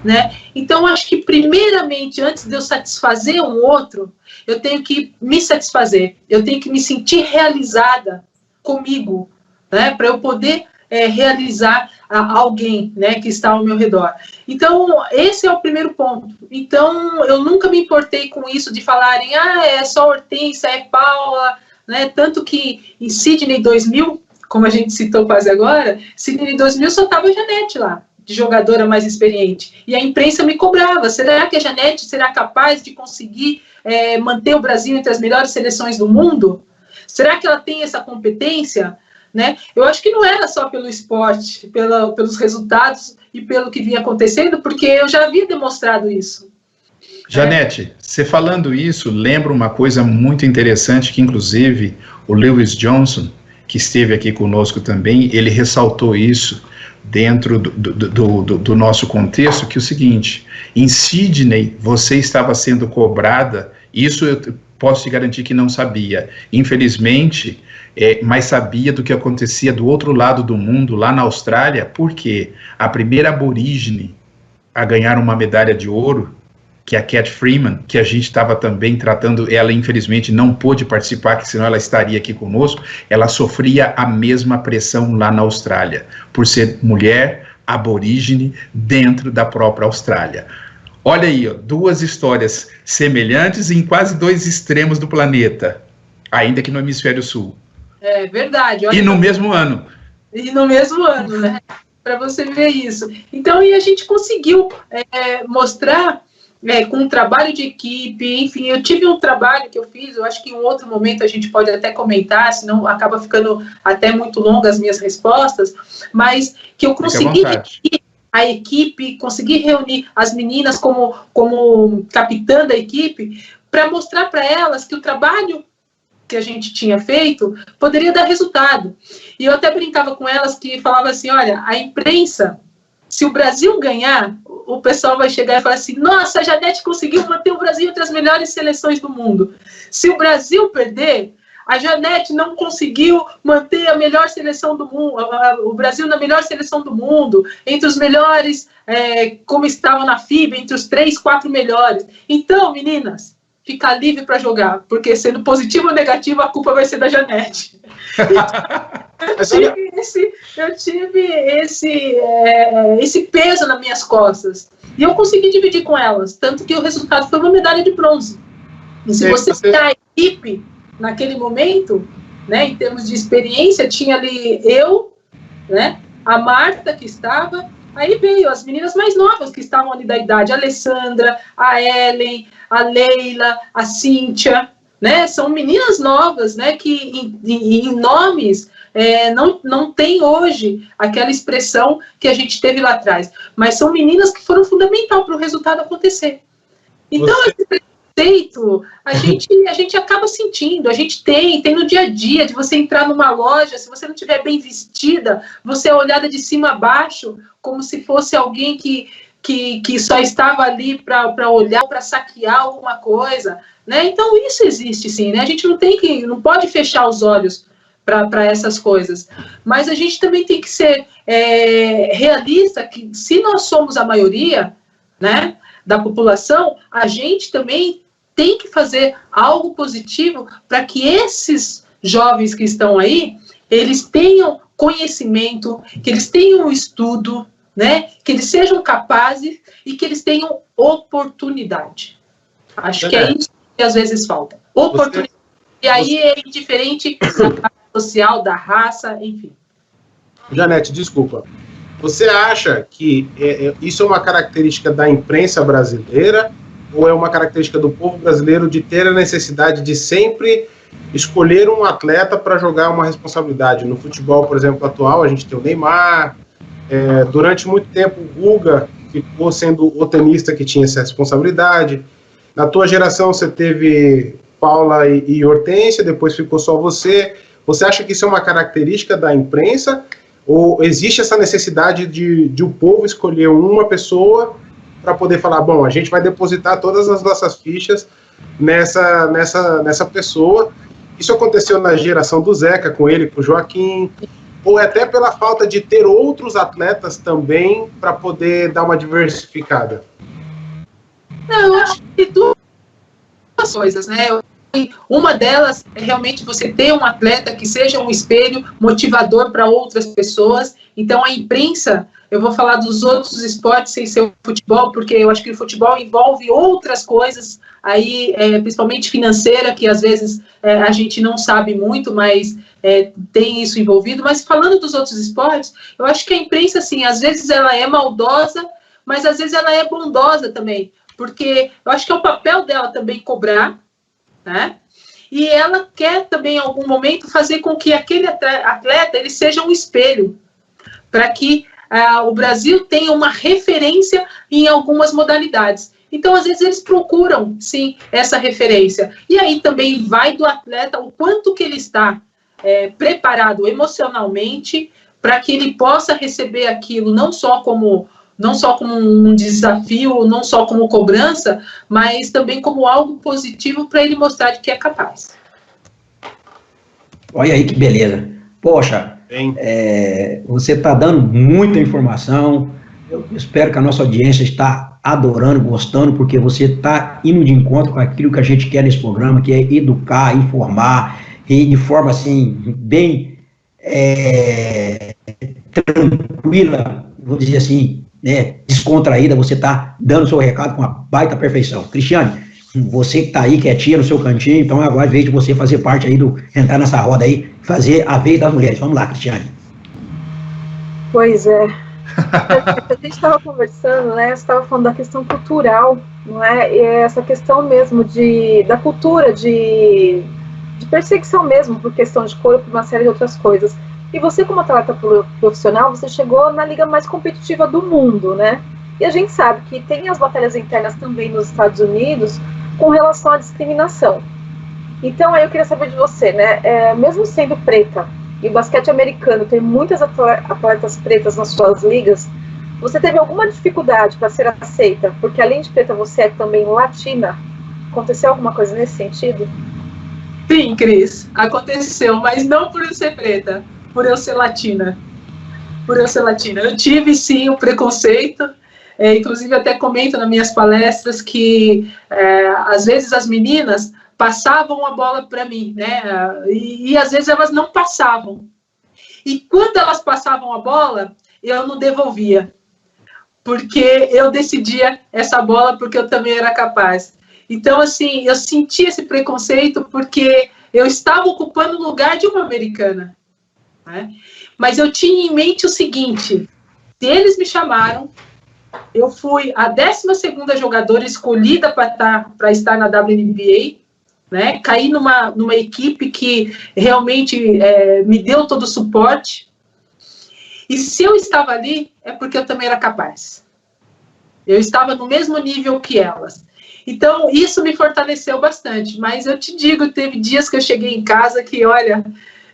né? Então, acho que, primeiramente, antes de eu satisfazer um outro, eu tenho que me satisfazer, eu tenho que me sentir realizada comigo, né? Para eu poder realizar alguém, né, que está ao meu redor. Então, esse é o primeiro ponto. Então, eu nunca me importei com isso de falarem, é só Hortência, é Paula, né? Tanto que em Sydney 2000, como a gente citou quase agora, Sydney 2000 só estava a Janete lá, de jogadora mais experiente. E a imprensa me cobrava, será que a Janete será capaz de conseguir manter o Brasil entre as melhores seleções do mundo? Será que ela tem essa competência? Né? Eu acho que não era só pelo esporte, pelos resultados e pelo que vinha acontecendo, porque eu já havia demonstrado isso. Janete, você falando isso, lembra uma coisa muito interessante que, inclusive, o Lewis Johnson, que esteve aqui conosco também, ele ressaltou isso dentro do nosso contexto, que é o seguinte: em Sydney você estava sendo cobrada, isso eu posso te garantir que não sabia, infelizmente, mas sabia do que acontecia do outro lado do mundo, lá na Austrália, porque a primeira aborígene a ganhar uma medalha de ouro, que é a Cat Freeman, que a gente estava também tratando, ela infelizmente não pôde participar, que senão ela estaria aqui conosco, ela sofria a mesma pressão lá na Austrália, por ser mulher, aborígene, dentro da própria Austrália. Olha aí, ó, duas histórias semelhantes em quase dois extremos do planeta, ainda que no hemisfério sul. É verdade. E no mesmo ano. E no mesmo ano, né? Para você ver isso. Então, e a gente conseguiu mostrar com um trabalho de equipe, enfim, eu tive um trabalho que eu fiz, eu acho que em um outro momento a gente pode até comentar, senão acaba ficando até muito longa as minhas respostas, mas que eu consegui reunir a equipe, consegui reunir as meninas como capitã da equipe, para mostrar para elas que o trabalho que a gente tinha feito poderia dar resultado. E eu até brincava com elas que falava assim, olha, a imprensa, se o Brasil ganhar, o pessoal vai chegar e falar assim, nossa, a Janete conseguiu manter o Brasil entre as melhores seleções do mundo. Se o Brasil perder, a Janete não conseguiu manter a melhor seleção do mundo, o Brasil na melhor seleção do mundo, entre os melhores, como estavam na FIBA, entre os 3, 4 melhores. Então, meninas, ficar livre para porque sendo positivo ou negativo, a culpa vai ser da Janete. Eu tive esse peso nas minhas costas. E eu consegui dividir com elas, tanto que o resultado foi uma medalha de bronze. E se você pegar a equipe naquele momento, né, em termos de experiência, tinha ali eu, né, a Marta que estava, aí veio as meninas mais novas que estavam ali da idade, a Alessandra, a Ellen, a Leila, a Cíntia, né, são meninas novas, né, que em nomes não tem hoje aquela expressão que a gente teve lá atrás, mas são meninas que foram fundamentais para o resultado acontecer. Então, esse preconceito, a gente acaba sentindo, a gente tem no dia a dia, de você entrar numa loja, se você não estiver bem vestida, você é olhada de cima a baixo, como se fosse alguém que só estava ali para olhar, para saquear alguma coisa, né? Então, isso existe sim, né? A gente não pode fechar os olhos para essas coisas, mas a gente também tem que ser realista, que se nós somos a maioria, né, da população, a gente também tem que fazer algo positivo para que esses jovens que estão aí, eles tenham conhecimento, que eles tenham estudo, né, que eles sejam capazes e que eles tenham oportunidade. Acho que é isso que às vezes falta. Oportunidade. E aí é indiferente da classe social, da raça, enfim. Janete, desculpa. Você acha que isso é uma característica da imprensa brasileira ou é uma característica do povo brasileiro de ter a necessidade de sempre escolher um atleta para jogar uma responsabilidade? No futebol, por exemplo, atual, a gente tem o Neymar. Durante muito tempo, o Guga ficou sendo o tenista que tinha essa responsabilidade. Na tua geração, você teve Paula e Hortência, depois ficou só você. Você acha que isso é uma característica da imprensa? Ou existe essa necessidade de o povo escolher uma pessoa para poder falar, bom, a gente vai depositar todas as nossas fichas nessa pessoa? Isso aconteceu na geração do Zeca, com ele, com o Joaquim, ou até pela falta de ter outros atletas também para poder dar uma diversificada? Não, eu acho que duas coisas, né? Uma delas é realmente você ter um atleta que seja um espelho motivador para outras pessoas. Então, a imprensa, eu vou falar dos outros esportes sem ser o futebol, porque eu acho que o futebol envolve outras coisas, aí, principalmente financeira, que às vezes a gente não sabe muito, mas tem isso envolvido. Mas falando dos outros esportes, eu acho que a imprensa, assim, às vezes ela é maldosa, mas às vezes ela é bondosa também, porque eu acho que é o papel dela também cobrar, né? E ela quer também, em algum momento, fazer com que aquele atleta ele seja um espelho, para que o Brasil tenha uma referência em algumas modalidades. Então, às vezes, eles procuram, sim, essa referência. E aí também vai do atleta o quanto que ele está preparado emocionalmente para que ele possa receber aquilo não só como um desafio, não só como cobrança, mas também como algo positivo para ele mostrar de que é capaz. Olha aí que beleza. Poxa, você está dando muita informação. Eu espero que a nossa audiência está adorando, gostando, porque você está indo de encontro com aquilo que a gente quer nesse programa, que é educar, informar, e de forma assim, bem tranquila, vou dizer assim, descontraída, você está dando o seu recado com uma baita perfeição. Cristiane, você que está aí quietinha no seu cantinho, então agora é a vez de você fazer parte aí entrar nessa roda aí, fazer a vez das mulheres. Vamos lá, Cristiane. Pois é. A gente estava conversando, né? Você estava falando da questão cultural, não é? E essa questão mesmo da cultura, de perseguição mesmo, por questão de corpo, uma série de outras coisas. E você, como atleta profissional, você chegou na liga mais competitiva do mundo, né? E a gente sabe que tem as batalhas internas também nos Estados Unidos com relação à discriminação. Então, aí eu queria saber de você, né? Mesmo sendo preta, e o basquete americano tem muitas atletas pretas nas suas ligas, você teve alguma dificuldade para ser aceita? Porque além de preta, você é também latina. Aconteceu alguma coisa nesse sentido? Sim, Cris, aconteceu, mas não por eu ser preta, por eu ser latina. Eu tive, sim, o preconceito. inclusive até comento nas minhas palestras que às vezes as meninas passavam a bola para mim, né? E às vezes elas não passavam. E quando elas passavam a bola, eu não devolvia, porque eu decidia essa bola, porque eu também era capaz. Então, assim, eu senti esse preconceito porque eu estava ocupando o lugar de uma americana, né? Mas eu tinha em mente o seguinte: se eles me chamaram, eu fui a 12ª jogadora escolhida para estar na WNBA, né? Caí numa equipe que realmente me deu todo o suporte. E se eu estava ali, é porque eu também era capaz. Eu estava no mesmo nível que elas. Então, isso me fortaleceu bastante. Mas eu te digo, teve dias que eu cheguei em casa que, olha,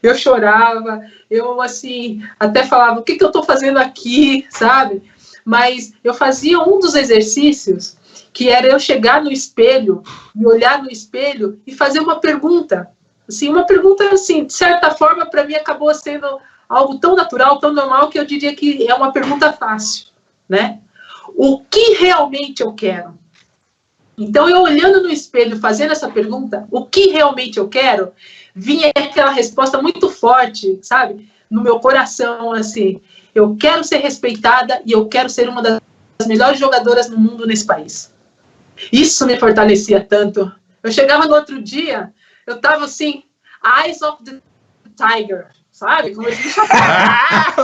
eu chorava, eu, assim, até falava, o que eu estou fazendo aqui, sabe? Mas eu fazia um dos exercícios, que era eu chegar no espelho, me olhar no espelho e fazer uma pergunta. Assim, uma pergunta, assim, de certa forma, para mim, acabou sendo algo tão natural, tão normal, que eu diria que é uma pergunta fácil, né? O que realmente eu quero? Então, eu olhando no espelho, fazendo essa pergunta, o que realmente eu quero, vinha aquela resposta muito forte, sabe? No meu coração, assim, eu quero ser respeitada e eu quero ser uma das melhores jogadoras no mundo nesse país. Isso me fortalecia tanto. Eu chegava no outro dia, eu estava assim, eyes of the tiger, sabe? Como eu disse,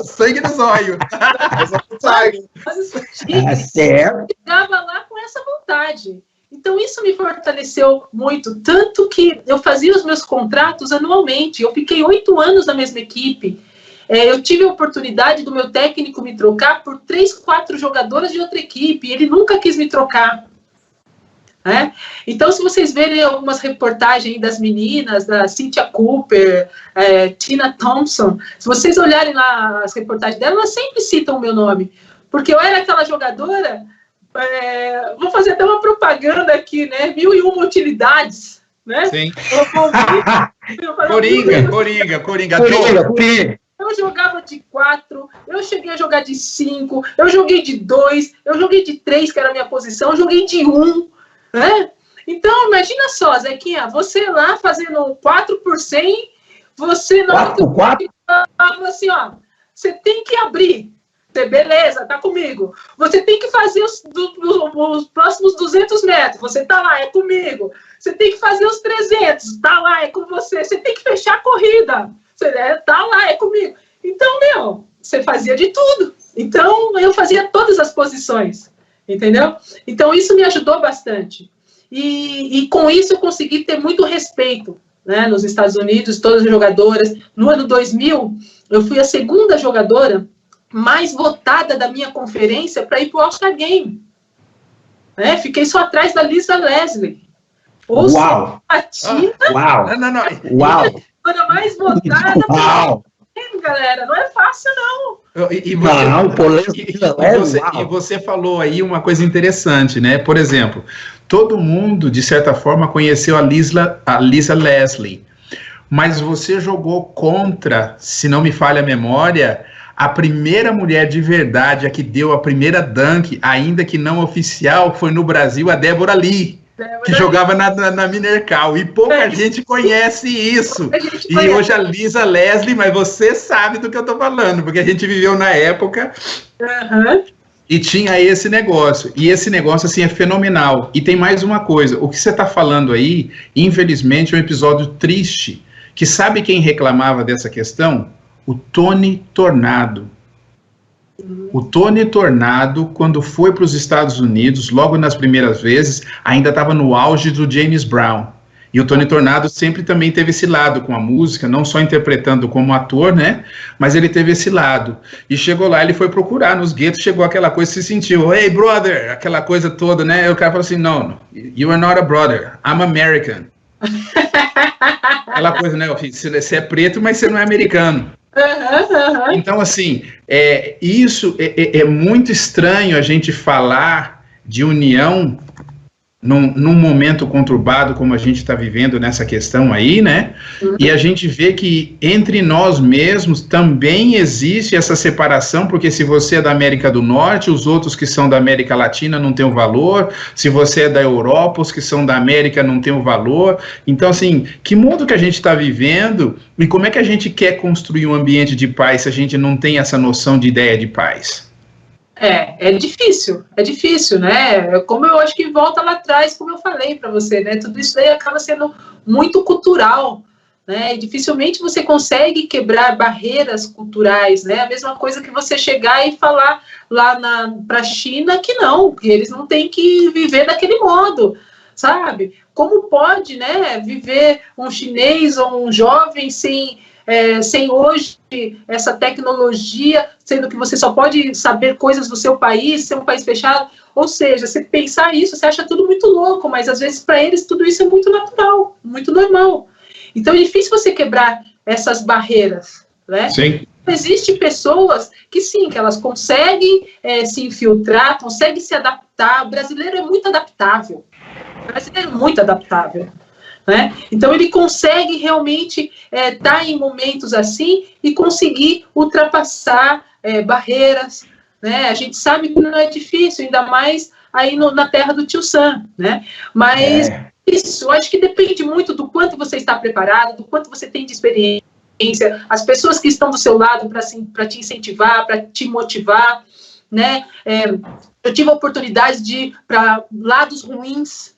sangue nos olhos. Eyes of the tiger. É certo. Eu chegava lá com essa vontade. Então, isso me fortaleceu muito, tanto que eu fazia os meus contratos anualmente. Eu fiquei 8 anos na mesma equipe. Eu tive a oportunidade do meu técnico me trocar por 3, 4 jogadoras de outra equipe. Ele nunca quis me trocar. Então, se vocês verem algumas reportagens das meninas, da Cynthia Cooper, Tina Thompson, se vocês olharem lá as reportagens dela, elas sempre citam o meu nome. Porque eu era aquela jogadora... vou fazer até uma propaganda aqui, né? 1001 utilidades, né? Sim. Coringa. Eu jogava de 4, eu cheguei a jogar de 5, eu joguei de 2, eu joguei de 3, que era a minha posição, eu joguei de 1, né? Então, imagina só, Zequinha, você lá fazendo 4 por 100, você não... 4? Assim, ó, você tem que abrir. Beleza, tá comigo. Você tem que fazer os próximos 200 metros. Você tá lá, é comigo. Você tem que fazer os 300. Tá lá, é com você. Você tem que fechar a corrida. Você tá lá, é comigo. Então, você fazia de tudo. Então, eu fazia todas as posições. Entendeu? Então, isso me ajudou bastante. E com isso, eu consegui ter muito respeito, né, nos Estados Unidos, todas as jogadoras. No ano 2000, eu fui a 2ª jogadora mais votada da minha conferência para ir para o All-Star Game. Fiquei só atrás da Lisa Leslie. Ou Uau! A Tina, Uau! Não. Uau! a mais votada. Uau! Galera, não é fácil, não. E você falou aí uma coisa interessante, né? Por exemplo, todo mundo, de certa forma, conheceu a Lisa Leslie, mas você jogou contra, se não me falha a memória, a primeira mulher de verdade, a que deu a primeira dunk, ainda que não oficial, foi no Brasil a Débora Lee, que jogava na Minercal. E pouca gente conhece isso. Hoje a Lisa Leslie, mas você sabe do que eu estou falando, porque a gente viveu na época e tinha esse negócio. E esse negócio, assim, é fenomenal. E tem mais uma coisa. O que você está falando aí, infelizmente, é um episódio triste, que sabe quem reclamava dessa questão? O Tony Tornado. O Tony Tornado, quando foi para os Estados Unidos, logo nas primeiras vezes, ainda estava no auge do James Brown. E o Tony Tornado sempre também teve esse lado com a música, não só interpretando como ator, né? Mas ele teve esse lado. E chegou lá, ele foi procurar nos guetos, chegou aquela coisa, se sentiu, hey, brother, aquela coisa toda, né? E o cara falou assim, no, you are not a brother, I'm American. Aquela coisa, né, filho, você é preto, mas você não é americano. Então, assim, isso é muito estranho a gente falar de união num momento conturbado como a gente está vivendo nessa questão aí, né? E a gente vê que entre nós mesmos também existe essa separação, porque se você é da América do Norte, os outros que são da América Latina não têm o valor, se você é da Europa, os que são da América não têm o valor. Então, assim, que mundo que a gente está vivendo e como é que a gente quer construir um ambiente de paz se a gente não tem essa noção de ideia de paz? É difícil, né? Como eu acho que volta lá atrás, como eu falei para você, né? Tudo isso aí acaba sendo muito cultural, né? E dificilmente você consegue quebrar barreiras culturais, né? A mesma coisa que você chegar e falar lá para a China que eles não têm que viver daquele modo, sabe? Como pode, né? Viver um chinês ou um jovem sem hoje essa tecnologia, sendo que você só pode saber coisas do seu país, ser um país fechado. Ou seja, você pensar isso, você acha tudo muito louco, mas às vezes para eles tudo isso é muito natural, muito normal. Então é difícil você quebrar essas barreiras, né? Sim. Existem pessoas que sim, que elas conseguem se infiltrar, conseguem se adaptar. O brasileiro é muito adaptável. Né? Então ele consegue realmente estar em momentos assim e conseguir ultrapassar barreiras, né? A gente sabe que não é difícil, ainda mais aí na terra do Tio Sam, né? Mas isso, eu acho que depende muito do quanto você está preparado, do quanto você tem de experiência, as pessoas que estão do seu lado para te incentivar, para te motivar, né? Eu tive a oportunidade de ir para lados ruins,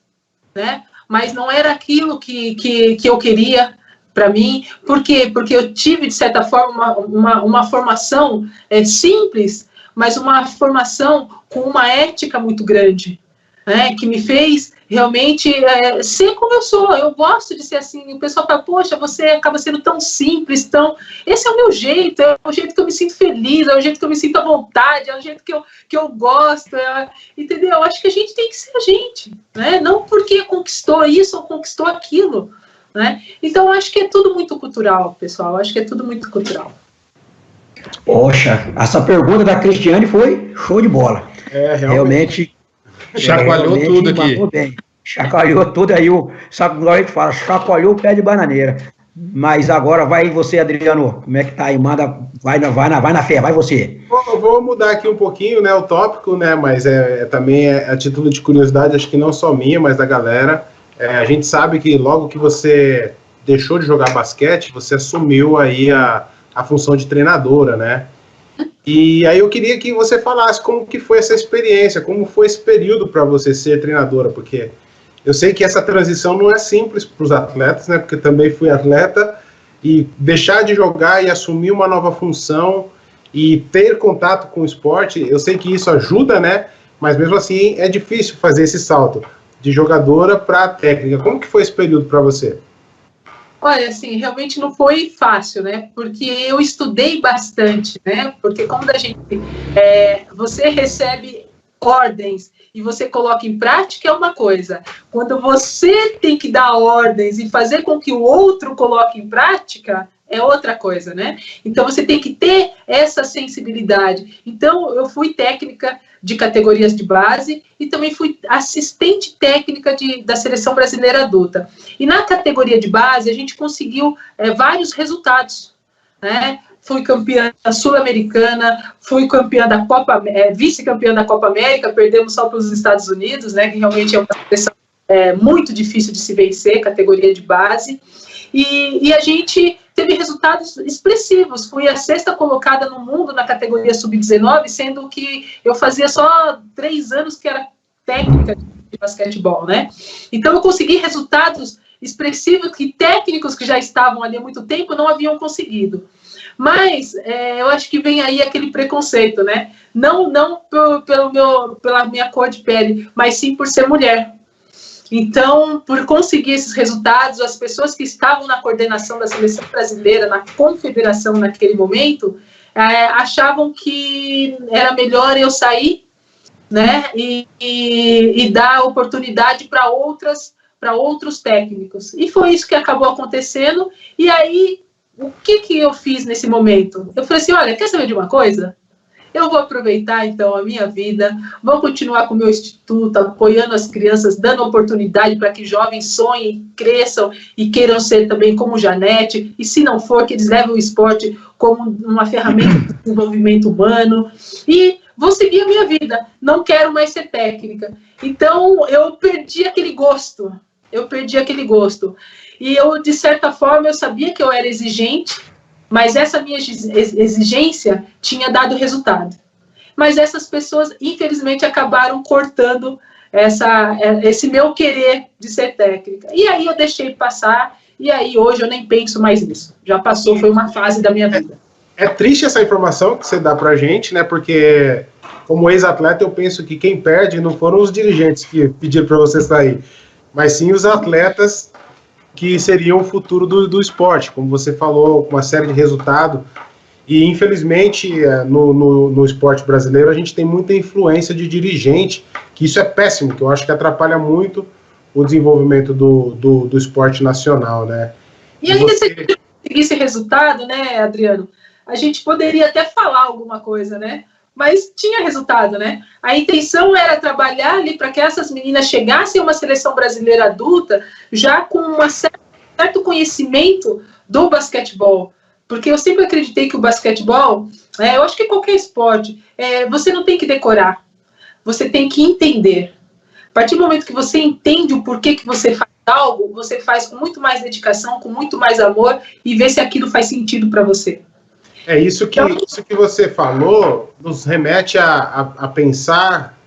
né? Mas não era aquilo que eu queria para mim. Por quê? Porque eu tive, de certa forma, uma formação simples, mas uma formação com uma ética muito grande, né? Que me fez realmente ser como eu sou. Eu gosto de ser assim. O pessoal fala, poxa, você acaba sendo tão simples, tão... Esse é o meu jeito, é o jeito que eu me sinto feliz, é o jeito que eu me sinto à vontade, é o jeito que eu gosto, entendeu? Eu acho que a gente tem que ser a gente, né? Não porque conquistou isso ou conquistou aquilo, né? Então, eu acho que é tudo muito cultural, pessoal. Eu acho que é tudo muito cultural. Poxa, essa pergunta da Cristiane foi show de bola. Realmente chacoalhou tudo aqui. Bem. Chacoalhou tudo aí, sabe como a gente fala, chacoalhou o pé de bananeira. Mas agora vai você, Adriano, como é que tá aí? Manda, vai na fé, vai você. Eu vou mudar aqui um pouquinho, né, o tópico, né, mas também a título de curiosidade, acho que não só minha, mas da galera. A gente sabe que logo que você deixou de jogar basquete, você assumiu aí a função de treinadora, né? E aí eu queria que você falasse como que foi essa experiência, como foi esse período para você ser treinadora, porque eu sei que essa transição não é simples para os atletas, né? Porque também fui atleta, e deixar de jogar e assumir uma nova função e ter contato com o esporte, eu sei que isso ajuda, né? Mas mesmo assim é difícil fazer esse salto de jogadora para técnica. Como que foi esse período para você? Olha, assim, realmente não foi fácil, né? Porque eu estudei bastante, né? Porque como da gente, você recebe ordens e você coloca em prática é uma coisa. Quando você tem que dar ordens e fazer com que o outro coloque em prática, é outra coisa, né? Então você tem que ter essa sensibilidade. Então eu fui técnica de categorias de base e também fui assistente técnica da Seleção Brasileira Adulta. E na categoria de base a gente conseguiu vários resultados, né? Fui campeã sul-americana, fui campeã da Copa, vice-campeã da Copa América, perdemos só para os Estados Unidos, né? Que realmente é uma seleção muito difícil de se vencer, categoria de base. E a gente teve resultados expressivos. Fui a 6ª colocada no mundo na categoria sub-19, sendo que eu fazia só 3 anos que era técnica de basquetebol, né? Então eu consegui resultados expressivos que técnicos que já estavam ali há muito tempo não haviam conseguido. Mas eu acho que vem aí aquele preconceito, né? Não pela minha cor de pele, mas sim por ser mulher. Então, por conseguir esses resultados, as pessoas que estavam na coordenação da seleção brasileira, na confederação naquele momento, achavam que era melhor eu sair, né, e dar oportunidade para outros técnicos. E foi isso que acabou acontecendo. E aí, o que eu fiz nesse momento? Eu falei assim, olha, quer saber de uma coisa? eu vou aproveitar, então, a minha vida, vou continuar com o meu instituto, apoiando as crianças, dando oportunidade para que jovens sonhem, cresçam e queiram ser também como Janete, e se não for, que eles levem o esporte como uma ferramenta de desenvolvimento humano, e vou seguir a minha vida, não quero mais ser técnica. Então, eu perdi aquele gosto, e eu, de certa forma, eu sabia que eu era exigente, mas essa minha exigência tinha dado resultado. Mas essas pessoas, infelizmente, acabaram cortando esse meu querer de ser técnica. E aí eu deixei passar, e aí hoje eu nem penso mais nisso. Já passou, foi uma fase da minha vida. É triste essa informação que você dá pra gente, né? Porque, como ex-atleta, eu penso que quem perde não foram os dirigentes que pediram para você sair, mas sim os atletas que seriam o futuro do esporte, como você falou, com uma série de resultados. E, infelizmente, no esporte brasileiro, a gente tem muita influência de dirigente, que isso é péssimo, que eu acho que atrapalha muito o desenvolvimento do esporte nacional, né? E ainda se a gente conseguisse resultado, né, Adriano, a gente poderia até falar alguma coisa, né? Mas tinha resultado, né? A intenção era trabalhar ali para que essas meninas chegassem a uma seleção brasileira adulta já com um certo conhecimento do basquetebol. Porque eu sempre acreditei que o basquetebol, eu acho que qualquer esporte, você não tem que decorar, você tem que entender. A partir do momento que você entende o porquê que você faz algo, você faz com muito mais dedicação, com muito mais amor e vê se aquilo faz sentido para você. Isso que você falou nos remete a pensar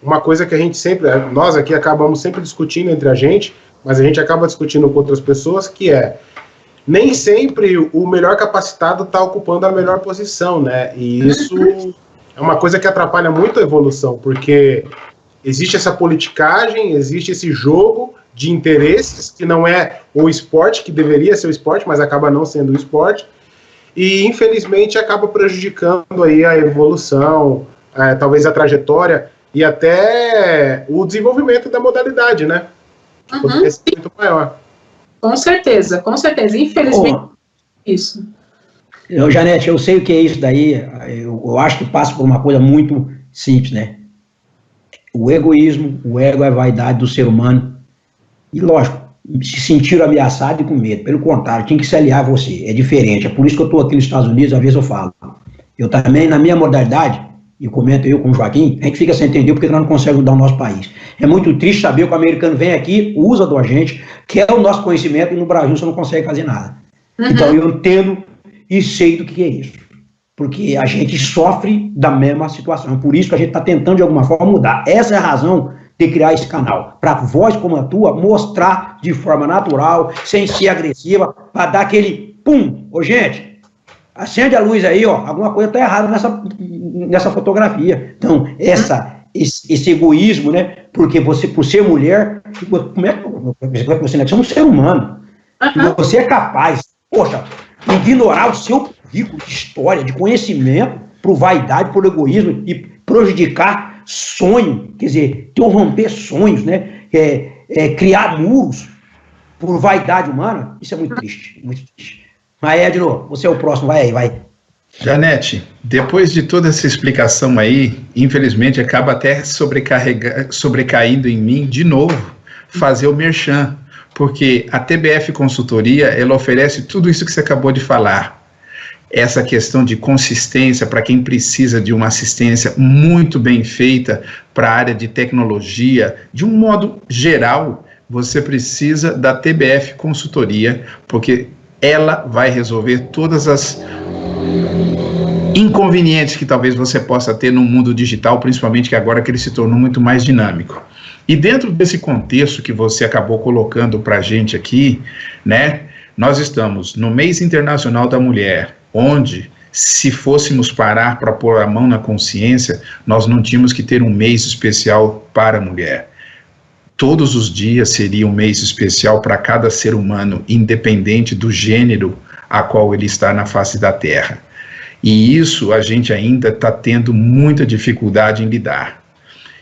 uma coisa que a gente sempre, nós aqui acabamos sempre discutindo entre a gente, mas a gente acaba discutindo com outras pessoas, que nem sempre o melhor capacitado está ocupando a melhor posição, né? E isso é uma coisa que atrapalha muito a evolução, porque existe essa politicagem, existe esse jogo de interesses, que não é o esporte, que deveria ser o esporte, mas acaba não sendo o esporte, e infelizmente acaba prejudicando aí a evolução, talvez a trajetória e até o desenvolvimento da modalidade, né? Que poderia ser muito maior. Com certeza, infelizmente isso. Janete, eu sei o que é isso daí, eu acho que passa por uma coisa muito simples, né? O egoísmo, o ego é a vaidade do ser humano, e lógico, se sentiram ameaçados e com medo. Pelo contrário, tinha que se aliar a você. É diferente. É por isso que eu estou aqui nos Estados Unidos, às vezes eu falo. Eu também, na minha modalidade, e comento eu com o Joaquim, a gente fica sem entender porque nós não conseguimos mudar o nosso país. É muito triste saber que o americano vem aqui, usa do agente, quer o nosso conhecimento, e no Brasil você não consegue fazer nada. Então eu entendo e sei do que é isso. Porque a gente sofre da mesma situação. Por isso que a gente está tentando, de alguma forma, mudar. Essa é a razão de criar esse canal, para voz como a tua mostrar de forma natural, sem ser agressiva, para dar aquele pum. Ô gente, acende a luz aí, ó, alguma coisa está errada nessa fotografia. Então, esse egoísmo, né, porque você, por ser mulher, como é que você é um ser humano, você é capaz, poxa, de ignorar o seu currículo de história, de conhecimento, por vaidade, por egoísmo e prejudicar sonho, quer dizer, interromper sonhos, né? Criar muros por vaidade humana, isso é muito triste, muito triste. Mas Edno, você é o próximo, vai. Janete, depois de toda essa explicação aí, infelizmente acaba até sobrecaindo em mim de novo fazer o merchan, porque a TBF Consultoria, ela oferece tudo isso que você acabou de falar. Essa questão de consistência para quem precisa de uma assistência muito bem feita para a área de tecnologia, de um modo geral, você precisa da TBF Consultoria, porque ela vai resolver todas as inconvenientes que talvez você possa ter no mundo digital, principalmente que agora que ele se tornou muito mais dinâmico. E dentro desse contexto que você acabou colocando para a gente aqui, né, nós estamos no Mês Internacional da Mulher, onde, se fôssemos parar para pôr a mão na consciência, nós não tínhamos que ter um mês especial para a mulher. Todos os dias seria um mês especial para cada ser humano, independente do gênero a qual ele está na face da Terra. E isso a gente ainda está tendo muita dificuldade em lidar.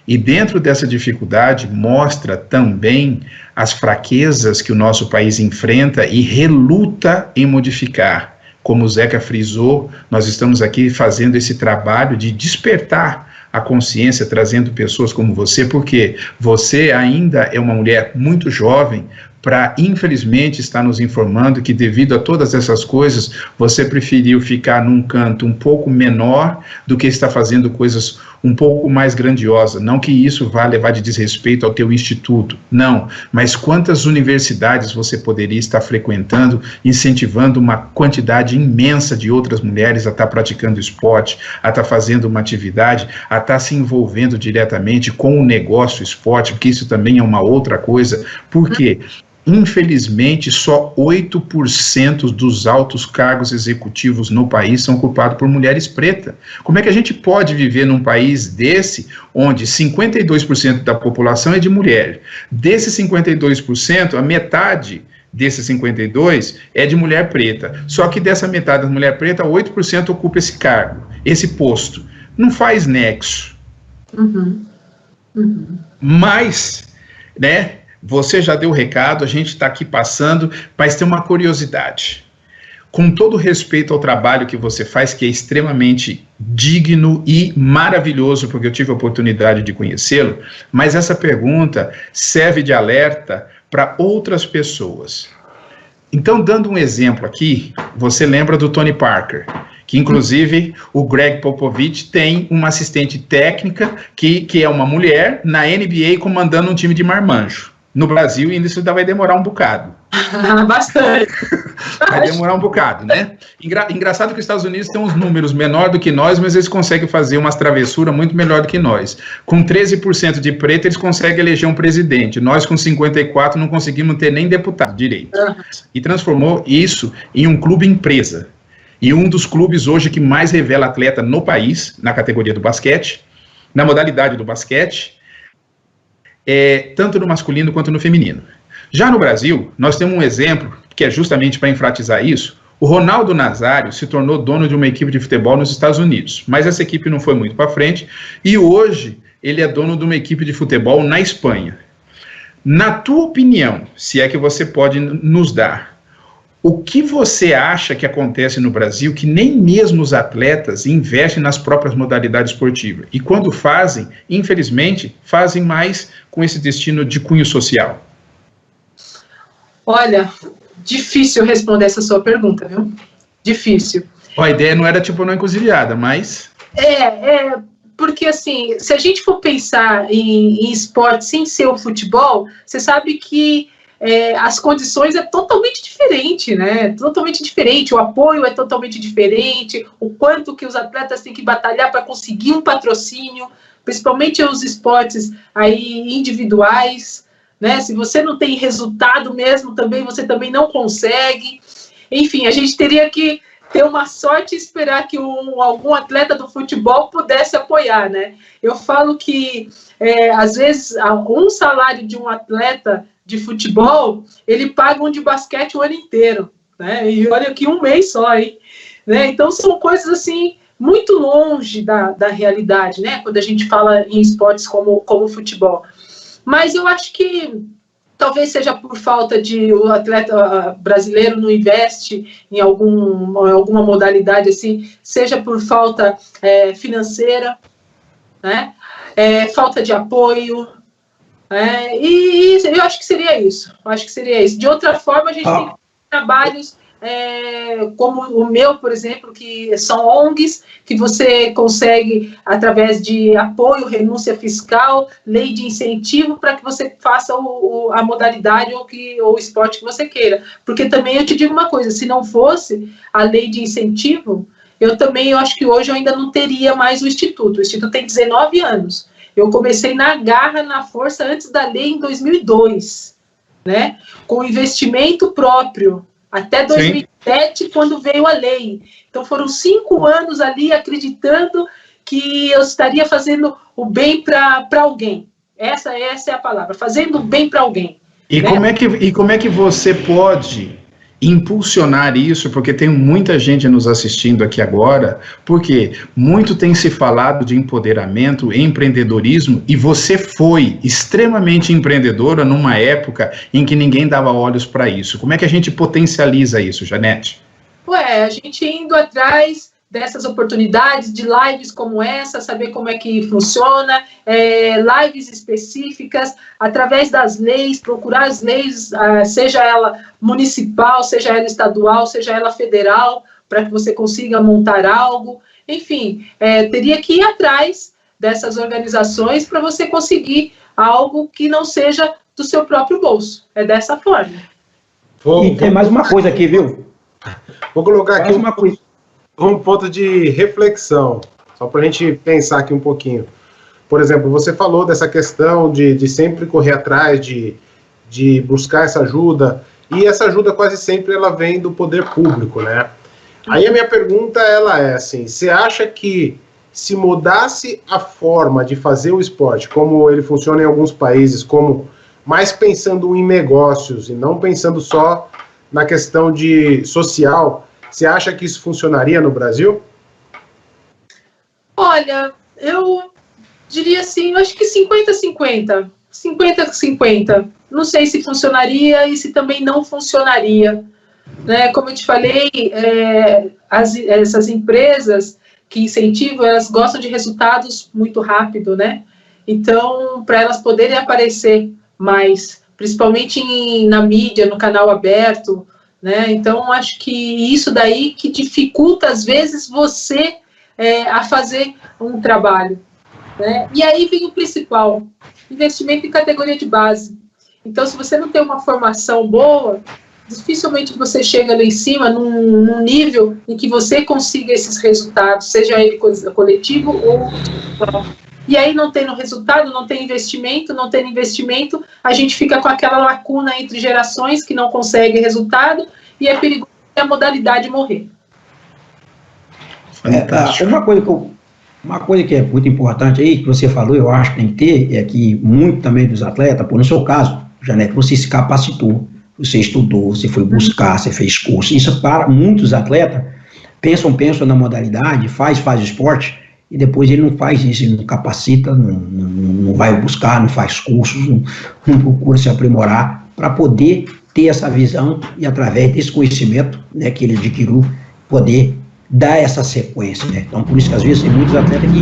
E dentro dessa dificuldade mostra também as fraquezas que o nosso país enfrenta e reluta em modificar. como o Zeca frisou, nós estamos aqui fazendo esse trabalho de despertar a consciência, trazendo pessoas como você, porque você ainda é uma mulher muito jovem para, infelizmente, estar nos informando que, devido a todas essas coisas, você preferiu ficar num canto um pouco menor do que estar fazendo coisas um pouco mais grandiosas. Não que isso vá levar de desrespeito ao teu instituto, não, mas quantas universidades você poderia estar frequentando, incentivando uma quantidade imensa de outras mulheres a estar praticando esporte, a estar fazendo uma atividade, a estar se envolvendo diretamente com o negócio esporte, porque isso também é uma outra coisa. Por quê? Infelizmente, só 8% dos altos cargos executivos no país são ocupados por mulheres pretas. Como é que a gente pode viver num país desse, onde 52% da população é de mulher? Desses 52%, a metade desses 52% é de mulher preta. Só que dessa metade da mulher preta, 8% ocupa esse cargo, esse posto. Não faz nexo. Mas, né, você já deu o recado, a gente está aqui passando, mas tem uma curiosidade. Com todo respeito ao trabalho que você faz, que é extremamente digno e maravilhoso, porque eu tive a oportunidade de conhecê-lo, mas essa pergunta serve de alerta para outras pessoas. Então, dando um exemplo aqui, você lembra do Tony Parker, que inclusive o Greg Popovich tem uma assistente técnica que é uma mulher na NBA comandando um time de marmanjo. No Brasil, ainda isso vai demorar um bocado. Bastante. Vai demorar um bocado, né? Engraçado que os Estados Unidos têm uns números menor do que nós, mas eles conseguem fazer umas travessuras muito melhor do que nós. Com 13% de preto, eles conseguem eleger um presidente. Nós, com 54%, não conseguimos ter nem deputado direito. E transformou isso em um clube empresa. E um dos clubes hoje que mais revela atleta no país, na categoria do basquete, na modalidade do basquete, tanto no masculino quanto no feminino. Já no Brasil, nós temos um exemplo, que é justamente para enfatizar isso. O Ronaldo Nazário se tornou dono de uma equipe de futebol nos Estados Unidos, mas essa equipe não foi muito para frente, e hoje ele é dono de uma equipe de futebol na Espanha. Na tua opinião, se é que você pode nos dar, o que você acha que acontece no Brasil que nem mesmo os atletas investem nas próprias modalidades esportivas? E quando fazem, infelizmente, fazem mais com esse destino de cunho social? Olha, difícil responder essa sua pergunta, viu? Difícil. A ideia não era tipo uma encruzilhada, mas... Porque assim, se a gente for pensar em esporte sem ser o futebol, você sabe que as condições é totalmente diferente, né? Totalmente diferente, o apoio é totalmente diferente, o quanto que os atletas têm que batalhar para conseguir um patrocínio, principalmente os esportes aí individuais, né? Se você não tem resultado mesmo, você também não consegue. Enfim, a gente teria que ter uma sorte e esperar que algum atleta do futebol pudesse apoiar, né? Eu falo que, às vezes, um salário de um atleta de futebol, ele paga um de basquete o ano inteiro, né? E olha que um mês só, hein? Né? Então, são coisas, assim, muito longe da realidade, né? Quando a gente fala em esportes como futebol. Mas eu acho que talvez seja por falta de o atleta brasileiro não investe em alguma modalidade assim, seja por falta financeira, né? Falta de apoio, e eu acho que seria isso. De outra forma, a gente tem trabalhos como o meu, por exemplo, que são ONGs, que você consegue, através de apoio, renúncia fiscal, lei de incentivo, para que você faça a modalidade ou o esporte que você queira. Porque também eu te digo uma coisa, se não fosse a lei de incentivo, eu acho que hoje eu ainda não teria mais o Instituto. O Instituto tem 19 anos. Eu comecei na garra, na força, antes da lei, em 2002, né? Com investimento próprio, até 2007, quando veio a lei. Então, foram 5 anos ali acreditando que eu estaria fazendo o bem para alguém. Essa é a palavra, fazendo o bem para alguém. E, né? Como é que você pode impulsionar isso? Porque tem muita gente nos assistindo aqui agora, porque muito tem se falado de empoderamento, empreendedorismo, e você foi extremamente empreendedora numa época em que ninguém dava olhos para isso. Como é que a gente potencializa isso, Janete? tempo a gente indo atrás dessas oportunidades, de lives como essa, saber como é que funciona, lives específicas, através das leis, procurar as leis, seja ela municipal, seja ela estadual, seja ela federal, para que você consiga montar algo. Enfim, teria que ir atrás dessas organizações para você conseguir algo que não seja do seu próprio bolso. É dessa forma. E tem mais uma coisa aqui, viu? Vou colocar aqui um ponto de reflexão, só para a gente pensar aqui um pouquinho. Por exemplo, você falou dessa questão de sempre correr atrás, de buscar essa ajuda, e essa ajuda quase sempre ela vem do poder público, né? Aí a minha pergunta, ela é assim, você acha que se mudasse a forma de fazer o esporte, como ele funciona em alguns países, como mais pensando em negócios e não pensando só na questão de social, você acha que isso funcionaria no Brasil? Olha, eu diria assim, eu acho que 50-50. 50-50. Não sei se funcionaria e se também não funcionaria. Né? Como eu te falei, essas empresas que incentivam, elas gostam de resultados muito rápido, né? Então, para elas poderem aparecer mais, principalmente na mídia, no canal aberto, né? Então, acho que isso daí que dificulta, às vezes, você a fazer um trabalho. Né? E aí vem o principal, investimento em categoria de base. Então, se você não tem uma formação boa, dificilmente você chega lá em cima num nível em que você consiga esses resultados, seja ele coletivo ou individual. E aí, não tendo resultado, não tem investimento, a gente fica com aquela lacuna entre gerações que não conseguem resultado e é perigoso a modalidade morrer. Uma coisa que é muito importante aí, que você falou, eu acho que tem que ter, é que muito também dos atletas, no seu caso, Janete, você se capacitou, você estudou, você foi buscar, você fez curso. Isso para muitos atletas, pensam na modalidade, faz o esporte, e depois ele não faz isso, ele não capacita, não vai buscar, não faz cursos, não procura se aprimorar, para poder ter essa visão e através desse conhecimento, né, que ele adquiriu, poder dar essa sequência, né? Então, por isso que às vezes tem muitos atletas que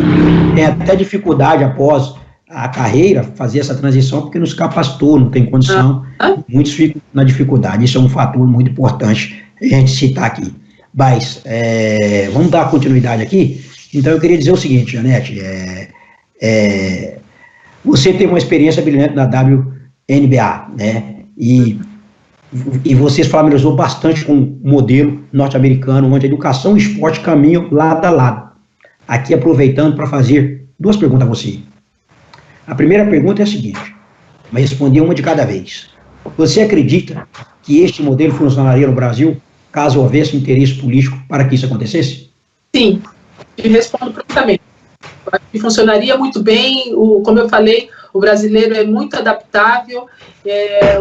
têm até dificuldade após a carreira fazer essa transição, porque não se capacitou, não tem condição, muitos ficam na dificuldade. Isso é um fator muito importante a gente citar aqui. Mas, vamos dar continuidade aqui. Então, eu queria dizer o seguinte, Janete, você teve uma experiência brilhante na WNBA, né? E você se familiarizou bastante com o modelo norte-americano, onde a educação e esporte caminham lado a lado. Aqui, aproveitando para fazer duas perguntas a você. A primeira pergunta é a seguinte, mas responder uma de cada vez. Você acredita que este modelo funcionaria no Brasil, caso houvesse interesse político para que isso acontecesse? Sim, eu respondo prontamente. Eu acho que funcionaria muito bem, como eu falei, o brasileiro é muito adaptável,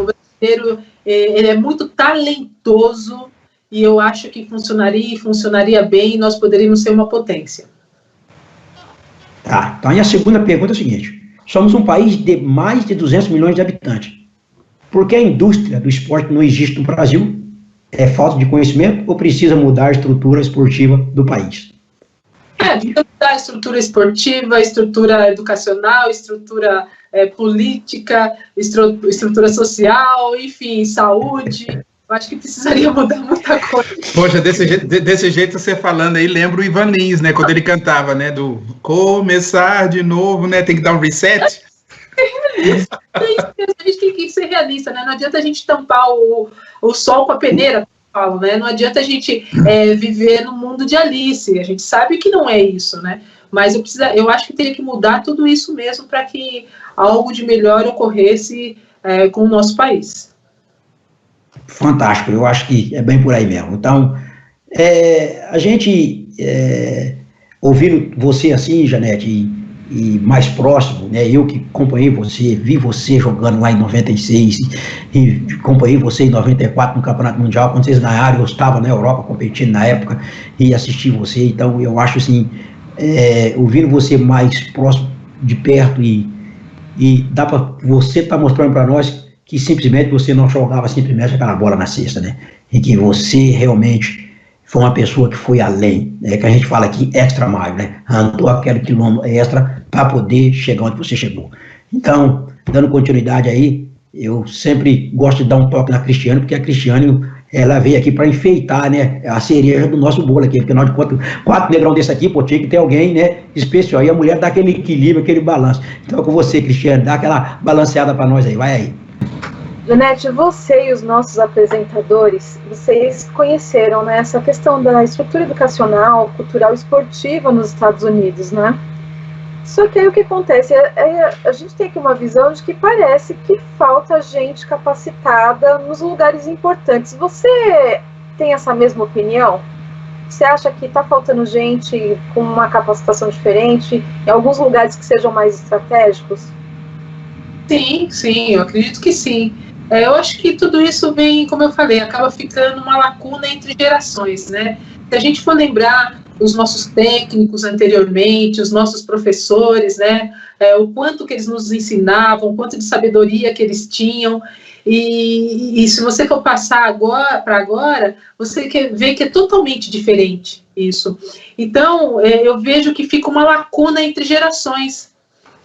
o brasileiro ele é muito talentoso, e eu acho que funcionaria bem, e nós poderíamos ser uma potência. Tá, então a segunda pergunta é a seguinte, somos um país de mais de 200 milhões de habitantes. Por que a indústria do esporte não existe no Brasil? É falta de conhecimento ou precisa mudar a estrutura esportiva do país? Mudar a estrutura esportiva, estrutura educacional, estrutura política, estrutura social, enfim, saúde. Eu acho que precisaria mudar muita coisa. Poxa, desse jeito você falando aí, lembra o Ivanins, né? Quando ele cantava, né? Do começar de novo, né? Tem que dar um reset. A gente tem que ser realista, né? Não adianta a gente tampar o sol com a peneira, falo, né? Não adianta a gente viver no mundo de Alice. A gente sabe que não é isso, né? Mas eu acho que teria que mudar tudo isso mesmo para que algo de melhor ocorresse com o nosso país. Fantástico, eu acho que é bem por aí mesmo. Então, a gente, ouvindo você assim, Janete, e mais próximo, né, eu que acompanhei você, vi você jogando lá em 96, e acompanhei você em 94 no Campeonato Mundial, quando vocês ganharam, eu estava na Europa competindo na época, e assisti você, então eu acho assim, ouvindo você mais próximo, de perto, e dá para você estar mostrando para nós que simplesmente você não jogava simplesmente aquela bola na cesta, né? E que você realmente foi uma pessoa que foi além, né, que a gente fala aqui extra mile, né, andou aquele quilômetro extra para poder chegar onde você chegou. Então, dando continuidade aí, eu sempre gosto de dar um toque na Cristiane, porque a Cristiane, ela veio aqui para enfeitar, né, a cereja do nosso bolo aqui, porque nós de 4 negrão desse aqui, pô, tinha que ter alguém, né, especial, e a mulher dá aquele equilíbrio, aquele balanço. Então, com você, Cristiane, dá aquela balanceada para nós aí, vai aí. Janete, você e os nossos apresentadores, vocês conheceram, né, essa questão da estrutura educacional, cultural e esportiva nos Estados Unidos, né? Só que aí o que acontece? A gente tem aqui uma visão de que parece que falta gente capacitada nos lugares importantes. Você tem essa mesma opinião? Você acha que está faltando gente com uma capacitação diferente em alguns lugares que sejam mais estratégicos? Sim, eu acredito que sim. Eu acho que tudo isso vem, como eu falei, acaba ficando uma lacuna entre gerações, né? Se a gente for lembrar os nossos técnicos anteriormente, os nossos professores, né? O quanto que eles nos ensinavam, o quanto de sabedoria que eles tinham, e se você for passar para agora, você vê que é totalmente diferente isso. Então, eu vejo que fica uma lacuna entre gerações,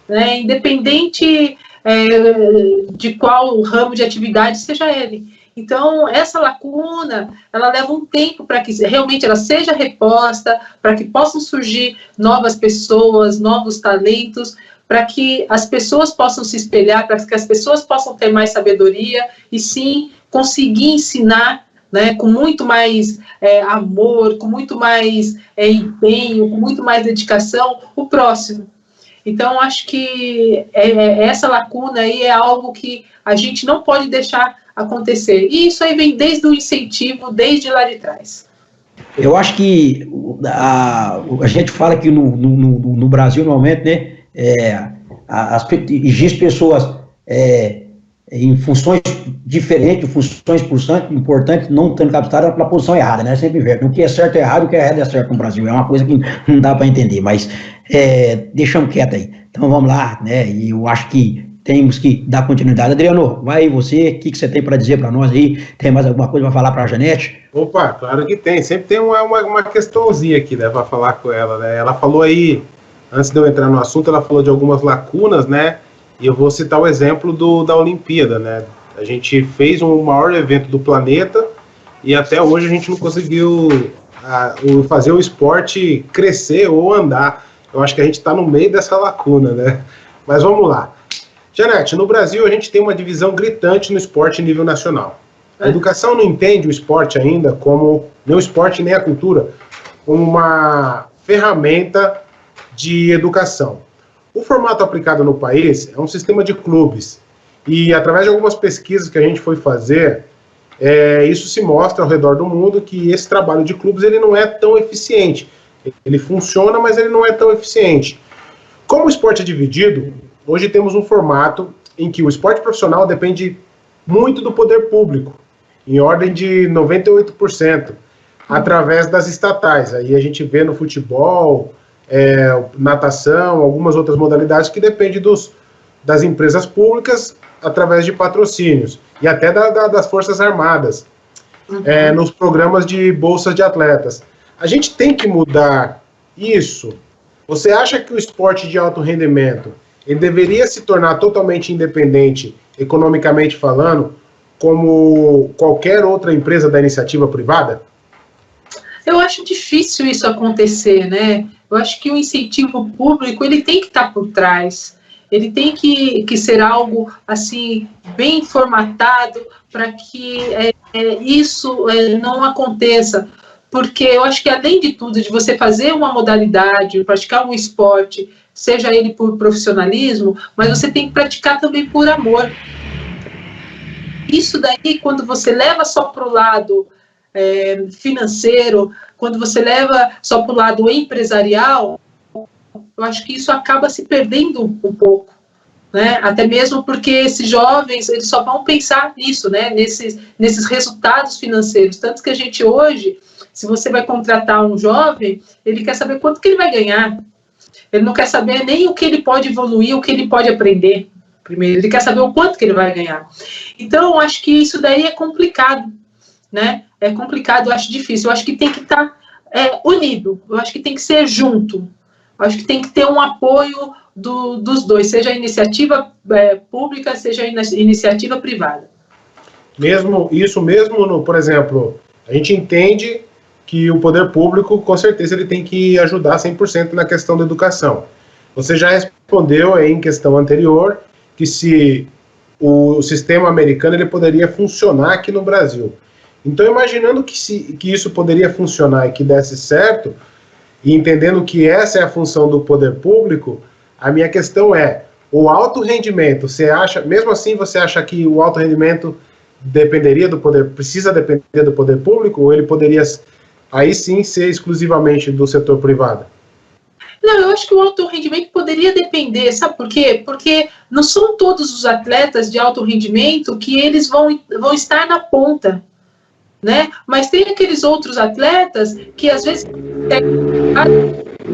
né? Independente de qual ramo de atividade seja ele. Então, essa lacuna, ela leva um tempo para que realmente ela seja reposta, para que possam surgir novas pessoas, novos talentos, para que as pessoas possam se espelhar, para que as pessoas possam ter mais sabedoria e, sim, conseguir ensinar, né, com muito mais amor, com muito mais empenho, com muito mais dedicação, o próximo. Então, acho que essa lacuna aí é algo que a gente não pode deixar acontecer. E isso aí vem desde o incentivo, desde lá de trás. Eu acho que a gente fala que no Brasil, normalmente, né, existem pessoas em funções diferentes, funções importantes, não tendo captado pela posição errada, né? Sempre inverno. O que é certo é errado, o que é errado é certo no Brasil. É uma coisa que não dá para entender, mas deixamos quieto aí. Então vamos lá, né? E eu acho que temos que dar continuidade. Adriano, vai você, o que você tem para dizer para nós aí? Tem mais alguma coisa para falar para a Janete? Opa, claro que tem. Sempre tem uma questãozinha aqui, né, para falar com ela, né? Ela falou aí, antes de eu entrar no assunto, ela falou de algumas lacunas, né? E eu vou citar o exemplo da Olimpíada, né? A gente fez o maior evento do planeta e até hoje a gente não conseguiu fazer o esporte crescer ou andar. Eu acho que a gente está no meio dessa lacuna, né? Mas vamos lá. Janete, no Brasil a gente tem uma divisão gritante no esporte em nível nacional. A educação não entende o esporte ainda como, nem o esporte nem a cultura, como uma ferramenta de educação. O formato aplicado no país é um sistema de clubes. E através de algumas pesquisas que a gente foi fazer, isso se mostra ao redor do mundo que esse trabalho de clubes ele não é tão eficiente. Ele funciona, mas ele não é tão eficiente. Como o esporte é dividido, hoje temos um formato em que o esporte profissional depende muito do poder público, em ordem de 98%, através das estatais. Aí a gente vê no futebol, natação, algumas outras modalidades que dependem das empresas públicas através de patrocínios e até das Forças Armadas, nos programas de bolsas de atletas. A gente tem que mudar isso. Você acha que o esporte de alto rendimento ele deveria se tornar totalmente independente, economicamente falando, como qualquer outra empresa da iniciativa privada? Eu acho difícil isso acontecer, né? Eu acho que o incentivo público ele tem que estar por trás. Ele tem que ser algo assim bem formatado para que isso não aconteça. Porque eu acho que, além de tudo, de você fazer uma modalidade, praticar um esporte, seja ele por profissionalismo, mas você tem que praticar também por amor. Isso daí, quando você leva só para o lado financeiro, quando você leva só para o lado empresarial, eu acho que isso acaba se perdendo um pouco. Né? Até mesmo porque esses jovens eles só vão pensar nisso, né? nesses resultados financeiros. Tanto que a gente hoje, se você vai contratar um jovem, ele quer saber quanto que ele vai ganhar. Ele não quer saber nem o que ele pode evoluir, o que ele pode aprender. Primeiro, ele quer saber o quanto que ele vai ganhar. Então, eu acho que isso daí é complicado, né? é complicado, eu acho difícil. Eu acho que tem que estar unido, eu acho que tem que ser junto. Eu acho que tem que ter um apoio dos dois, seja a iniciativa pública, seja a iniciativa privada. Isso mesmo, por exemplo, a gente entende que o poder público, com certeza, ele tem que ajudar 100% na questão da educação. Você já respondeu aí em questão anterior que se o sistema americano ele poderia funcionar aqui no Brasil. Então, imaginando que isso poderia funcionar e que desse certo, e entendendo que essa é a função do poder público, a minha questão é, o alto rendimento, você acha, mesmo assim você acha que o alto rendimento precisa depender do poder público, ou ele poderia, aí sim, ser exclusivamente do setor privado? Não, eu acho que o alto rendimento poderia depender, sabe por quê? Porque não são todos os atletas de alto rendimento que eles vão estar na ponta, né? Mas tem aqueles outros atletas que às vezes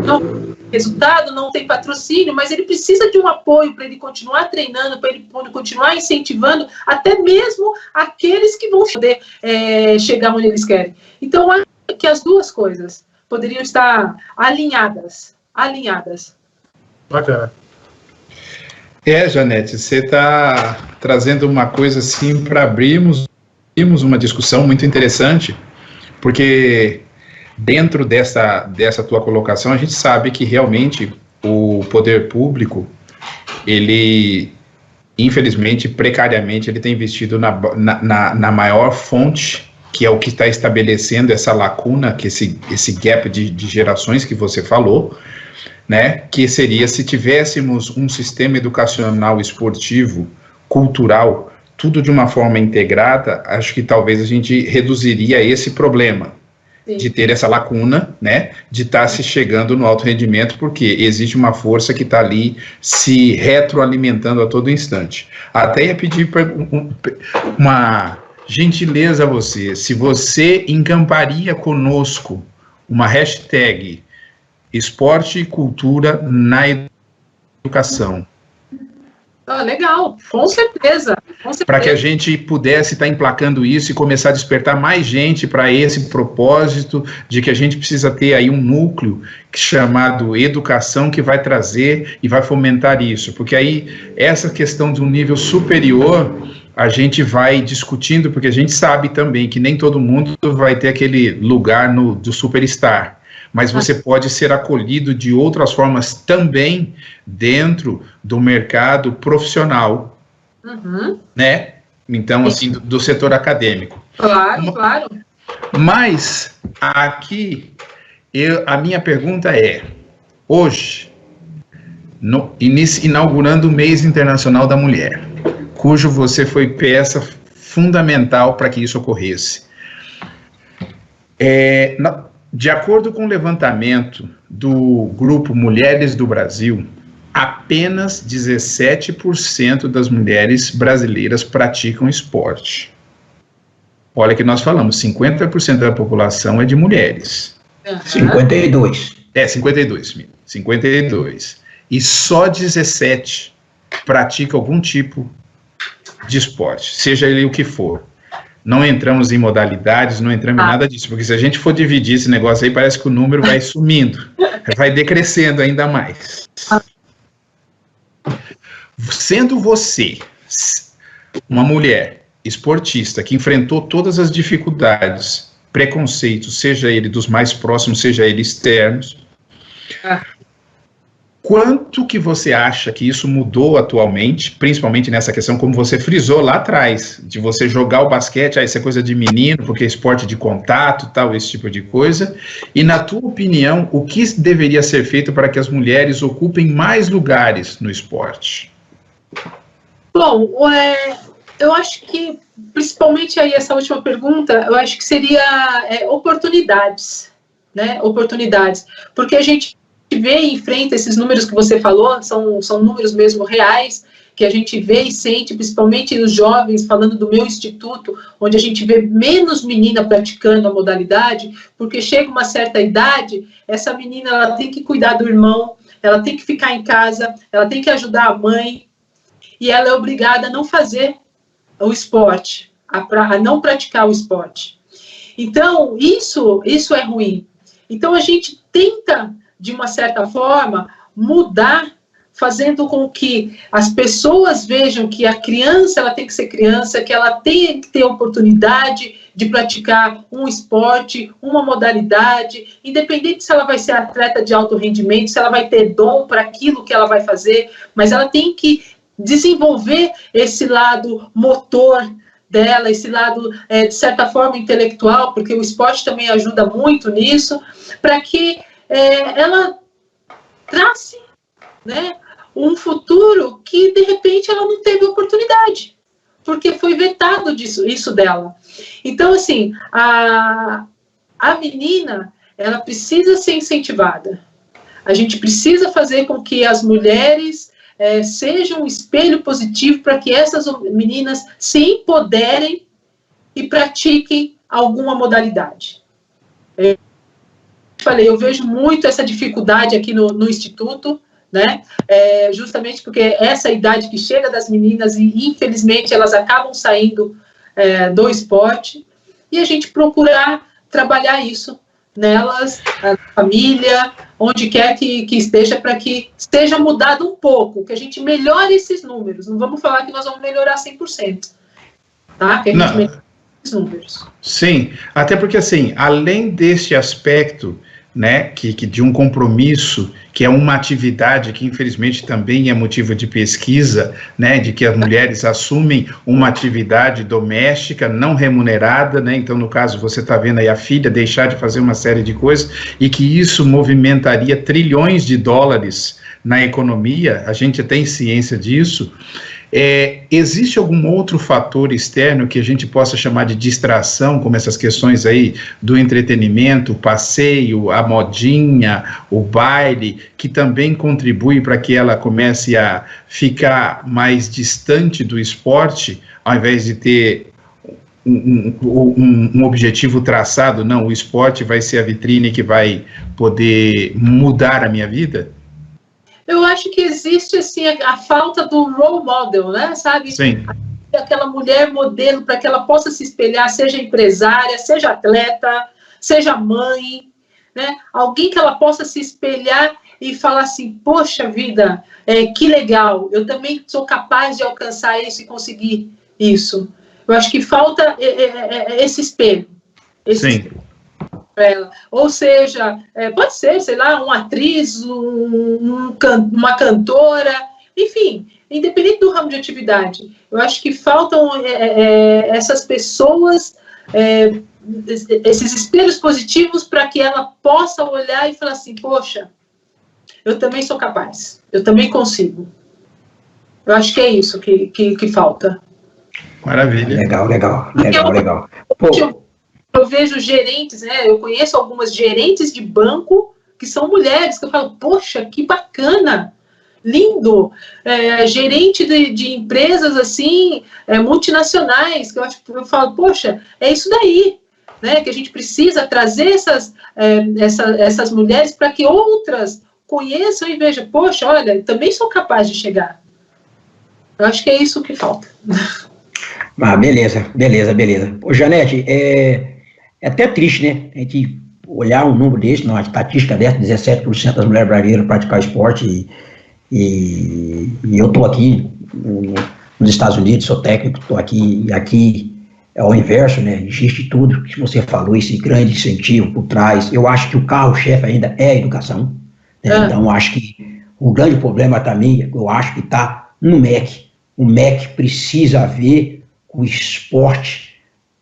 não tem resultado, não tem patrocínio, mas ele precisa de um apoio para ele continuar treinando, para ele continuar incentivando, até mesmo aqueles que vão poder chegar onde eles querem. Então, acho que as duas coisas poderiam estar alinhadas. Bacana. Janete, você está trazendo uma coisa assim para abrirmos uma discussão muito interessante, porque dentro dessa tua colocação, a gente sabe que realmente o poder público, ele, infelizmente, precariamente, ele tem investido na maior fonte, que é o que está estabelecendo essa lacuna, que esse gap de gerações que você falou, né, que seria se tivéssemos um sistema educacional, esportivo, cultural, tudo de uma forma integrada, acho que talvez a gente reduziria esse problema. Sim. De ter essa lacuna, né, de estar se chegando no alto rendimento, porque existe uma força que está ali se retroalimentando a todo instante. Até ia pedir uma gentileza a você, se você encamparia conosco uma hashtag esporte e cultura na educação. Legal, com certeza. Para que a gente pudesse estar emplacando isso e começar a despertar mais gente para esse propósito de que a gente precisa ter aí um núcleo chamado educação que vai trazer e vai fomentar isso, porque aí essa questão de um nível superior a gente vai discutindo, porque a gente sabe também que nem todo mundo vai ter aquele lugar do superstar, mas você pode ser acolhido de outras formas também dentro do mercado profissional, né? Então, assim, do setor acadêmico. Claro. Mas, aqui, a minha pergunta é, hoje, inaugurando o Mês Internacional da Mulher, cujo você foi peça fundamental para que isso ocorresse, de acordo com o levantamento do grupo Mulheres do Brasil, apenas 17% das mulheres brasileiras praticam esporte. Olha que nós falamos, 50% da população é de mulheres. 52. 52. E só 17 pratica algum tipo de esporte, seja ele o que for. Não entramos em modalidades, não entramos em nada disso, porque se a gente for dividir esse negócio aí, parece que o número vai sumindo, vai decrescendo ainda mais. Sendo você uma mulher esportista que enfrentou todas as dificuldades, preconceitos, seja ele dos mais próximos, seja ele externos, quanto que você acha que isso mudou atualmente, principalmente nessa questão, como você frisou lá atrás, de você jogar o basquete, isso é coisa de menino, porque é esporte de contato, tal, esse tipo de coisa, e na tua opinião, o que deveria ser feito para que as mulheres ocupem mais lugares no esporte? Bom, eu acho que, principalmente aí essa última pergunta, eu acho que seria oportunidades, né, porque a gente vê e enfrenta esses números que você falou, são números mesmo reais, que a gente vê e sente, principalmente os jovens, falando do meu instituto, onde a gente vê menos menina praticando a modalidade, porque chega uma certa idade, essa menina ela tem que cuidar do irmão, ela tem que ficar em casa, ela tem que ajudar a mãe, e ela é obrigada a não fazer o esporte, a não praticar o esporte. Então, isso é ruim. Então, a gente tenta, de uma certa forma, mudar, fazendo com que as pessoas vejam que a criança ela tem que ser criança, que ela tem que ter oportunidade de praticar um esporte, uma modalidade, independente se ela vai ser atleta de alto rendimento, se ela vai ter dom para aquilo que ela vai fazer, mas ela tem que desenvolver esse lado motor dela, esse lado, de certa forma, intelectual, porque o esporte também ajuda muito nisso, para que ela trace, né, um futuro que, de repente, ela não teve oportunidade, porque foi vetado isso dela. Então, assim, a menina, ela precisa ser incentivada. A gente precisa fazer com que as mulheres sejam um espelho positivo para que essas meninas se empoderem e pratiquem alguma modalidade. Eu vejo muito essa dificuldade aqui no Instituto, né? Justamente porque essa é a idade que chega das meninas e, infelizmente, elas acabam saindo do esporte, e a gente procurar trabalhar isso nelas, na família, onde quer que esteja, para que esteja mudado um pouco, que a gente melhore esses números. Não vamos falar que nós vamos melhorar 100%, tá? Que a gente melhore esses números. Sim, até porque, assim, além desse aspecto, né, que de um compromisso, que é uma atividade que infelizmente também é motivo de pesquisa, né, de que as mulheres assumem uma atividade doméstica não remunerada, né, então no caso você está vendo aí a filha deixar de fazer uma série de coisas, e que isso movimentaria trilhões de dólares na economia, a gente tem ciência disso. Existe algum outro fator externo que a gente possa chamar de distração, como essas questões aí do entretenimento, o passeio, a modinha, o baile, que também contribui para que ela comece a ficar mais distante do esporte, ao invés de ter um objetivo traçado? Não, o esporte vai ser a vitrine que vai poder mudar a minha vida? Eu acho que existe, assim, a falta do role model, né, sabe? Sim. Aquela mulher modelo para que ela possa se espelhar, seja empresária, seja atleta, seja mãe, né? Alguém que ela possa se espelhar e falar assim, poxa vida, que legal, eu também sou capaz de alcançar isso e conseguir isso. Eu acho que falta esse espelho. Sim. Espelho. Ela. Ou seja, pode ser, sei lá, uma atriz, uma cantora, enfim, independente do ramo de atividade. Eu acho que faltam essas pessoas, esses espelhos positivos para que ela possa olhar e falar assim, poxa, eu também sou capaz, eu também consigo. Eu acho que é isso que falta. Maravilha. Legal. Pô, eu vejo gerentes, né? Eu conheço algumas gerentes de banco que são mulheres, que eu falo, poxa, que bacana, lindo. Gerente de empresas, assim, multinacionais, que eu falo, poxa, é isso daí, né? Que a gente precisa trazer essas mulheres para que outras conheçam e vejam, poxa, olha, também sou capaz de chegar. Eu acho que é isso que falta. Beleza. Ô, Janete, é até triste, né? A gente olhar um número desse, uma estatística dessa, 17% das mulheres brasileiras praticar esporte, e eu estou aqui nos Estados Unidos, sou técnico, estou aqui, e aqui é o inverso, né? Existe tudo que você falou, esse grande incentivo por trás. Eu acho que o carro-chefe ainda é a educação, né? Então, acho que o grande problema também, eu acho que está no MEC. O MEC precisa ver o esporte,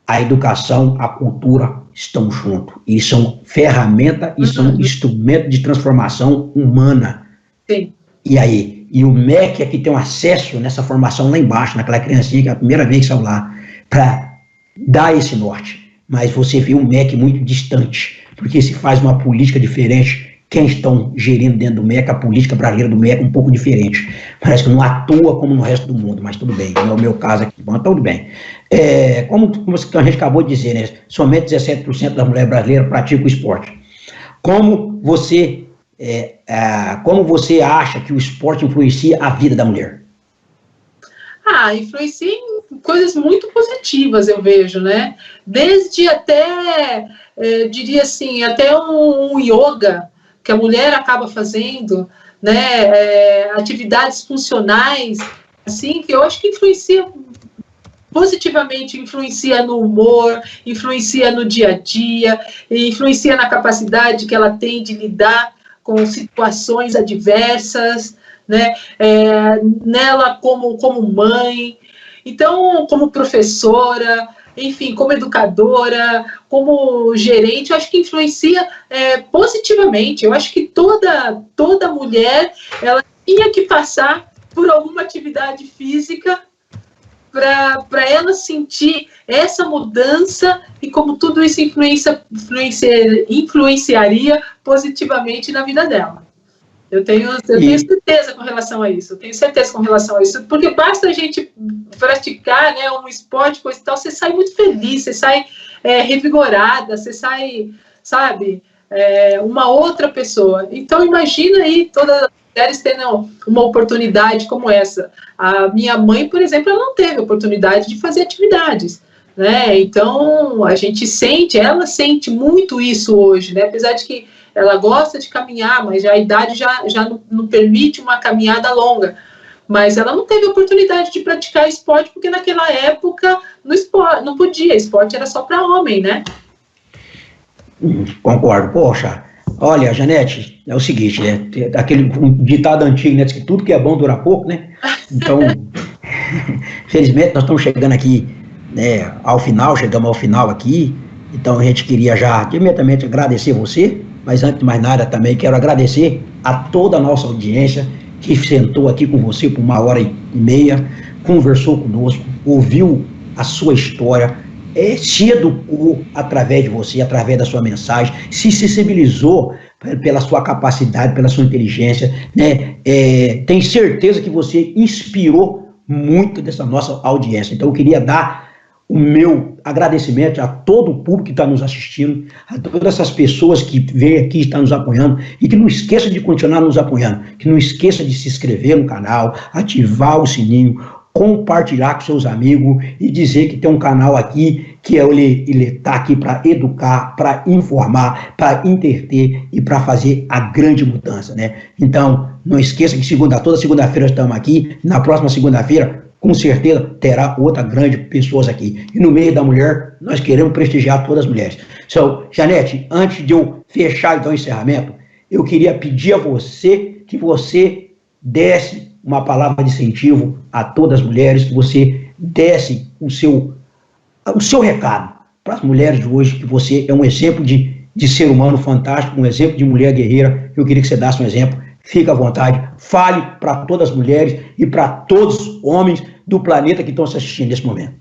a educação, a cultura estão juntos. E são ferramenta e são instrumento de transformação humana. Sim. E aí? E o MEC é que tem um acesso nessa formação lá embaixo, naquela criancinha que é a primeira vez que saiu lá, para dar esse norte. Mas você vê um MEC muito distante, porque se faz uma política diferente. Quem estão gerindo dentro do MEC, a política brasileira do MEC é um pouco diferente. Parece que não atua como no resto do mundo, mas tudo bem. Não é o meu caso aqui, mas tudo bem. Como a gente acabou de dizer, né, somente 17% das mulheres brasileiras praticam o esporte. Como você acha que o esporte influencia a vida da mulher? Influencia coisas muito positivas, eu vejo, né? Desde até, diria assim, até um yoga, que a mulher acaba fazendo, né? Atividades funcionais, assim, que eu acho que influencia positivamente, influencia no humor, influencia no dia a dia, influencia na capacidade que ela tem de lidar com situações adversas, né? Nela como mãe, então, como professora, enfim, como educadora, como gerente, eu acho que influencia positivamente. Eu acho que toda mulher, ela tinha que passar por alguma atividade física para ela sentir essa mudança e como tudo isso influenciaria positivamente na vida dela. Eu tenho certeza com relação a isso. Porque basta a gente praticar, né, um esporte, coisa e tal, você sai muito feliz, você sai revigorada, você sai, sabe, uma outra pessoa. Então, imagina aí todas as mulheres tendo uma oportunidade como essa. A minha mãe, por exemplo, ela não teve oportunidade de fazer atividades, né? Então, ela sente muito isso hoje, né? Apesar de que ela gosta de caminhar, mas a idade já não permite uma caminhada longa. Mas ela não teve oportunidade de praticar esporte, porque naquela época não podia, esporte era só para homem, né? Concordo. Poxa, olha, Janete, é o seguinte, né? Aquele ditado antigo, né? Diz que tudo que é bom dura pouco, né? Então, felizmente nós estamos chegando aqui, né, chegamos ao final aqui. Então a gente queria já imediatamente agradecer você, mas antes de mais nada também quero agradecer a toda a nossa audiência que sentou aqui com você por 1h30, conversou conosco, ouviu a sua história, se educou através de você, através da sua mensagem, se sensibilizou pela sua capacidade, pela sua inteligência, né? Tenho certeza que você inspirou muito dessa nossa audiência. Então eu queria dar o meu agradecimento a todo o público que está nos assistindo, a todas essas pessoas que vêm aqui e estão nos apoiando, e que não esqueça de continuar nos apoiando, que não esqueça de se inscrever no canal, ativar o sininho, compartilhar com seus amigos e dizer que tem um canal aqui que ele está aqui para educar, para informar, para entreter e para fazer a grande mudança, né? Então, não esqueça que toda segunda-feira estamos aqui, na próxima segunda-feira com certeza terá outra grande pessoas aqui. E no meio da mulher, nós queremos prestigiar todas as mulheres. So, Janete, antes de eu fechar então o encerramento, eu queria pedir a você que você desse uma palavra de incentivo a todas as mulheres, que você desse o seu recado para as mulheres de hoje, que você é um exemplo de ser humano fantástico, um exemplo de mulher guerreira. Eu queria que você desse um exemplo. Fique à vontade, fale para todas as mulheres e para todos os homens do planeta que estão se assistindo nesse momento.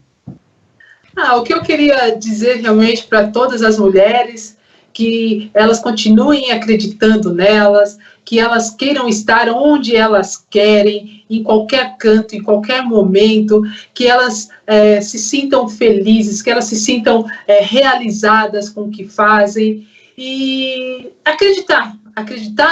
O que eu queria dizer realmente para todas as mulheres, que elas continuem acreditando nelas, que elas queiram estar onde elas querem, em qualquer canto, em qualquer momento, que elas se sintam felizes, que elas se sintam realizadas com o que fazem e acreditar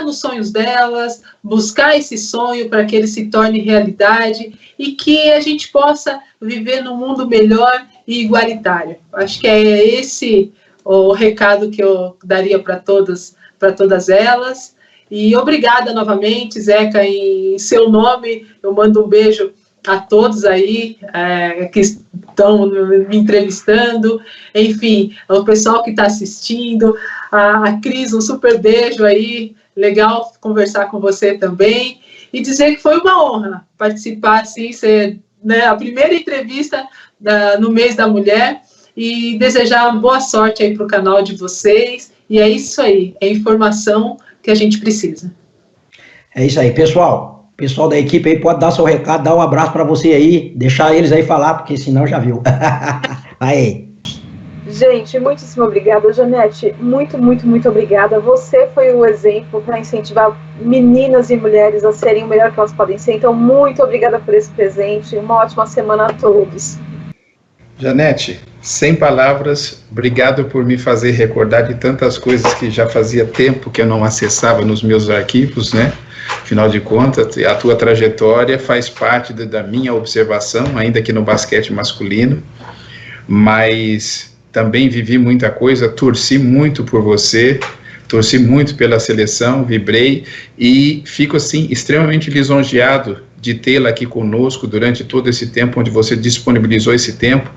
nos sonhos delas, buscar esse sonho para que ele se torne realidade e que a gente possa viver num mundo melhor e igualitário. Acho que é esse o recado que eu daria para todas elas. E obrigada novamente, Zeca, em seu nome, eu mando um beijo a todos aí que estão me entrevistando, enfim, o pessoal que está assistindo, a Cris, um super beijo aí, legal conversar com você também, e dizer que foi uma honra participar, assim, ser, né, a primeira entrevista no mês da mulher, e desejar boa sorte aí para o canal de vocês, e é isso aí, é informação que a gente precisa. É isso aí, pessoal. O pessoal da equipe aí pode dar seu recado, dar um abraço para você aí, deixar eles aí falar, porque senão já viu. Aí. Gente, muitíssimo obrigada, Janete. Muito, muito, muito obrigada. Você foi o exemplo para incentivar meninas e mulheres a serem o melhor que elas podem ser. Então, muito obrigada por esse presente. Uma ótima semana a todos. Janete, Sem palavras, obrigado por me fazer recordar de tantas coisas que já fazia tempo que eu não acessava nos meus arquivos, né? Afinal de contas, a tua trajetória faz parte da minha observação, ainda que no basquete masculino, mas também vivi muita coisa, torci muito por você, torci muito pela seleção, vibrei e fico assim extremamente lisonjeado de tê-la aqui conosco durante todo esse tempo, onde você disponibilizou esse tempo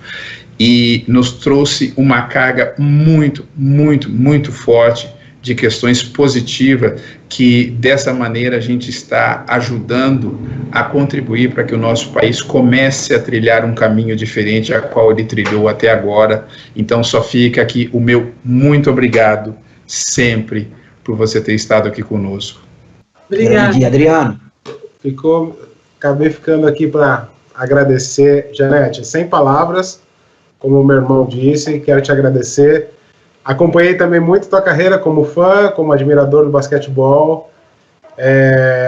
e nos trouxe uma carga muito, muito, muito forte de questões positivas, que dessa maneira a gente está ajudando a contribuir para que o nosso país comece a trilhar um caminho diferente a qual ele trilhou até agora. Então só fica aqui o meu muito obrigado sempre por você ter estado aqui conosco. Obrigada. Grande, Adriano. Acabei ficando aqui para agradecer, Janete, sem palavras, como o meu irmão disse, quero te agradecer. Acompanhei também muito tua carreira como fã, como admirador do basquetebol.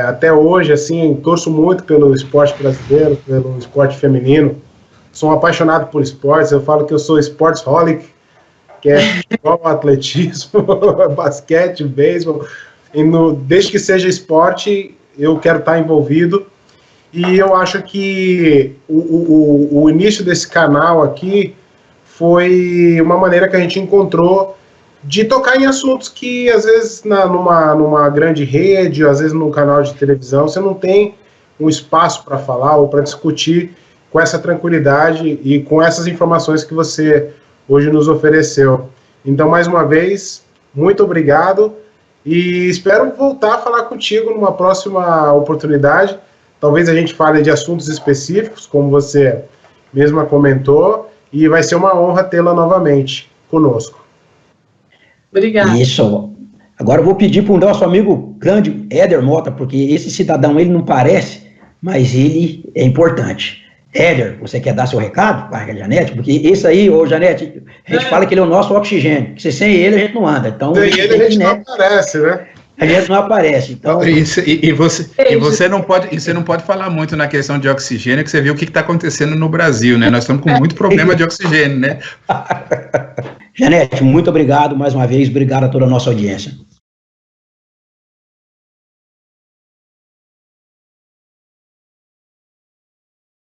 Até hoje, assim, torço muito pelo esporte brasileiro, pelo esporte feminino. Sou um apaixonado por esportes, eu falo que eu sou sportsholic, que é futebol, atletismo, basquete, beisebol. Desde que seja esporte, eu quero estar envolvido. E eu acho que o início desse canal aqui foi uma maneira que a gente encontrou de tocar em assuntos que, às vezes, numa grande rede, às vezes num canal de televisão, você não tem um espaço para falar ou para discutir com essa tranquilidade e com essas informações que você hoje nos ofereceu. Então, mais uma vez, muito obrigado e espero voltar a falar contigo numa próxima oportunidade. Talvez a gente fale de assuntos específicos, como você mesma comentou, e vai ser uma honra tê-la novamente conosco. Obrigada. Isso. Agora eu vou pedir para o nosso amigo grande Éder Mota, porque esse cidadão, ele não parece, mas ele é importante. Éder, você quer dar seu recado para a Janete? Porque esse aí, ô Janete, a gente fala que ele é o nosso oxigênio, que sem ele a gente não anda. Então, sem ele a gente não aparece, né? A gente não aparece, então... Você não pode falar muito na questão de oxigênio, que você viu o que está acontecendo no Brasil, né? Nós estamos com muito problema de oxigênio, né? Janete, muito obrigado mais uma vez, obrigado a toda a nossa audiência.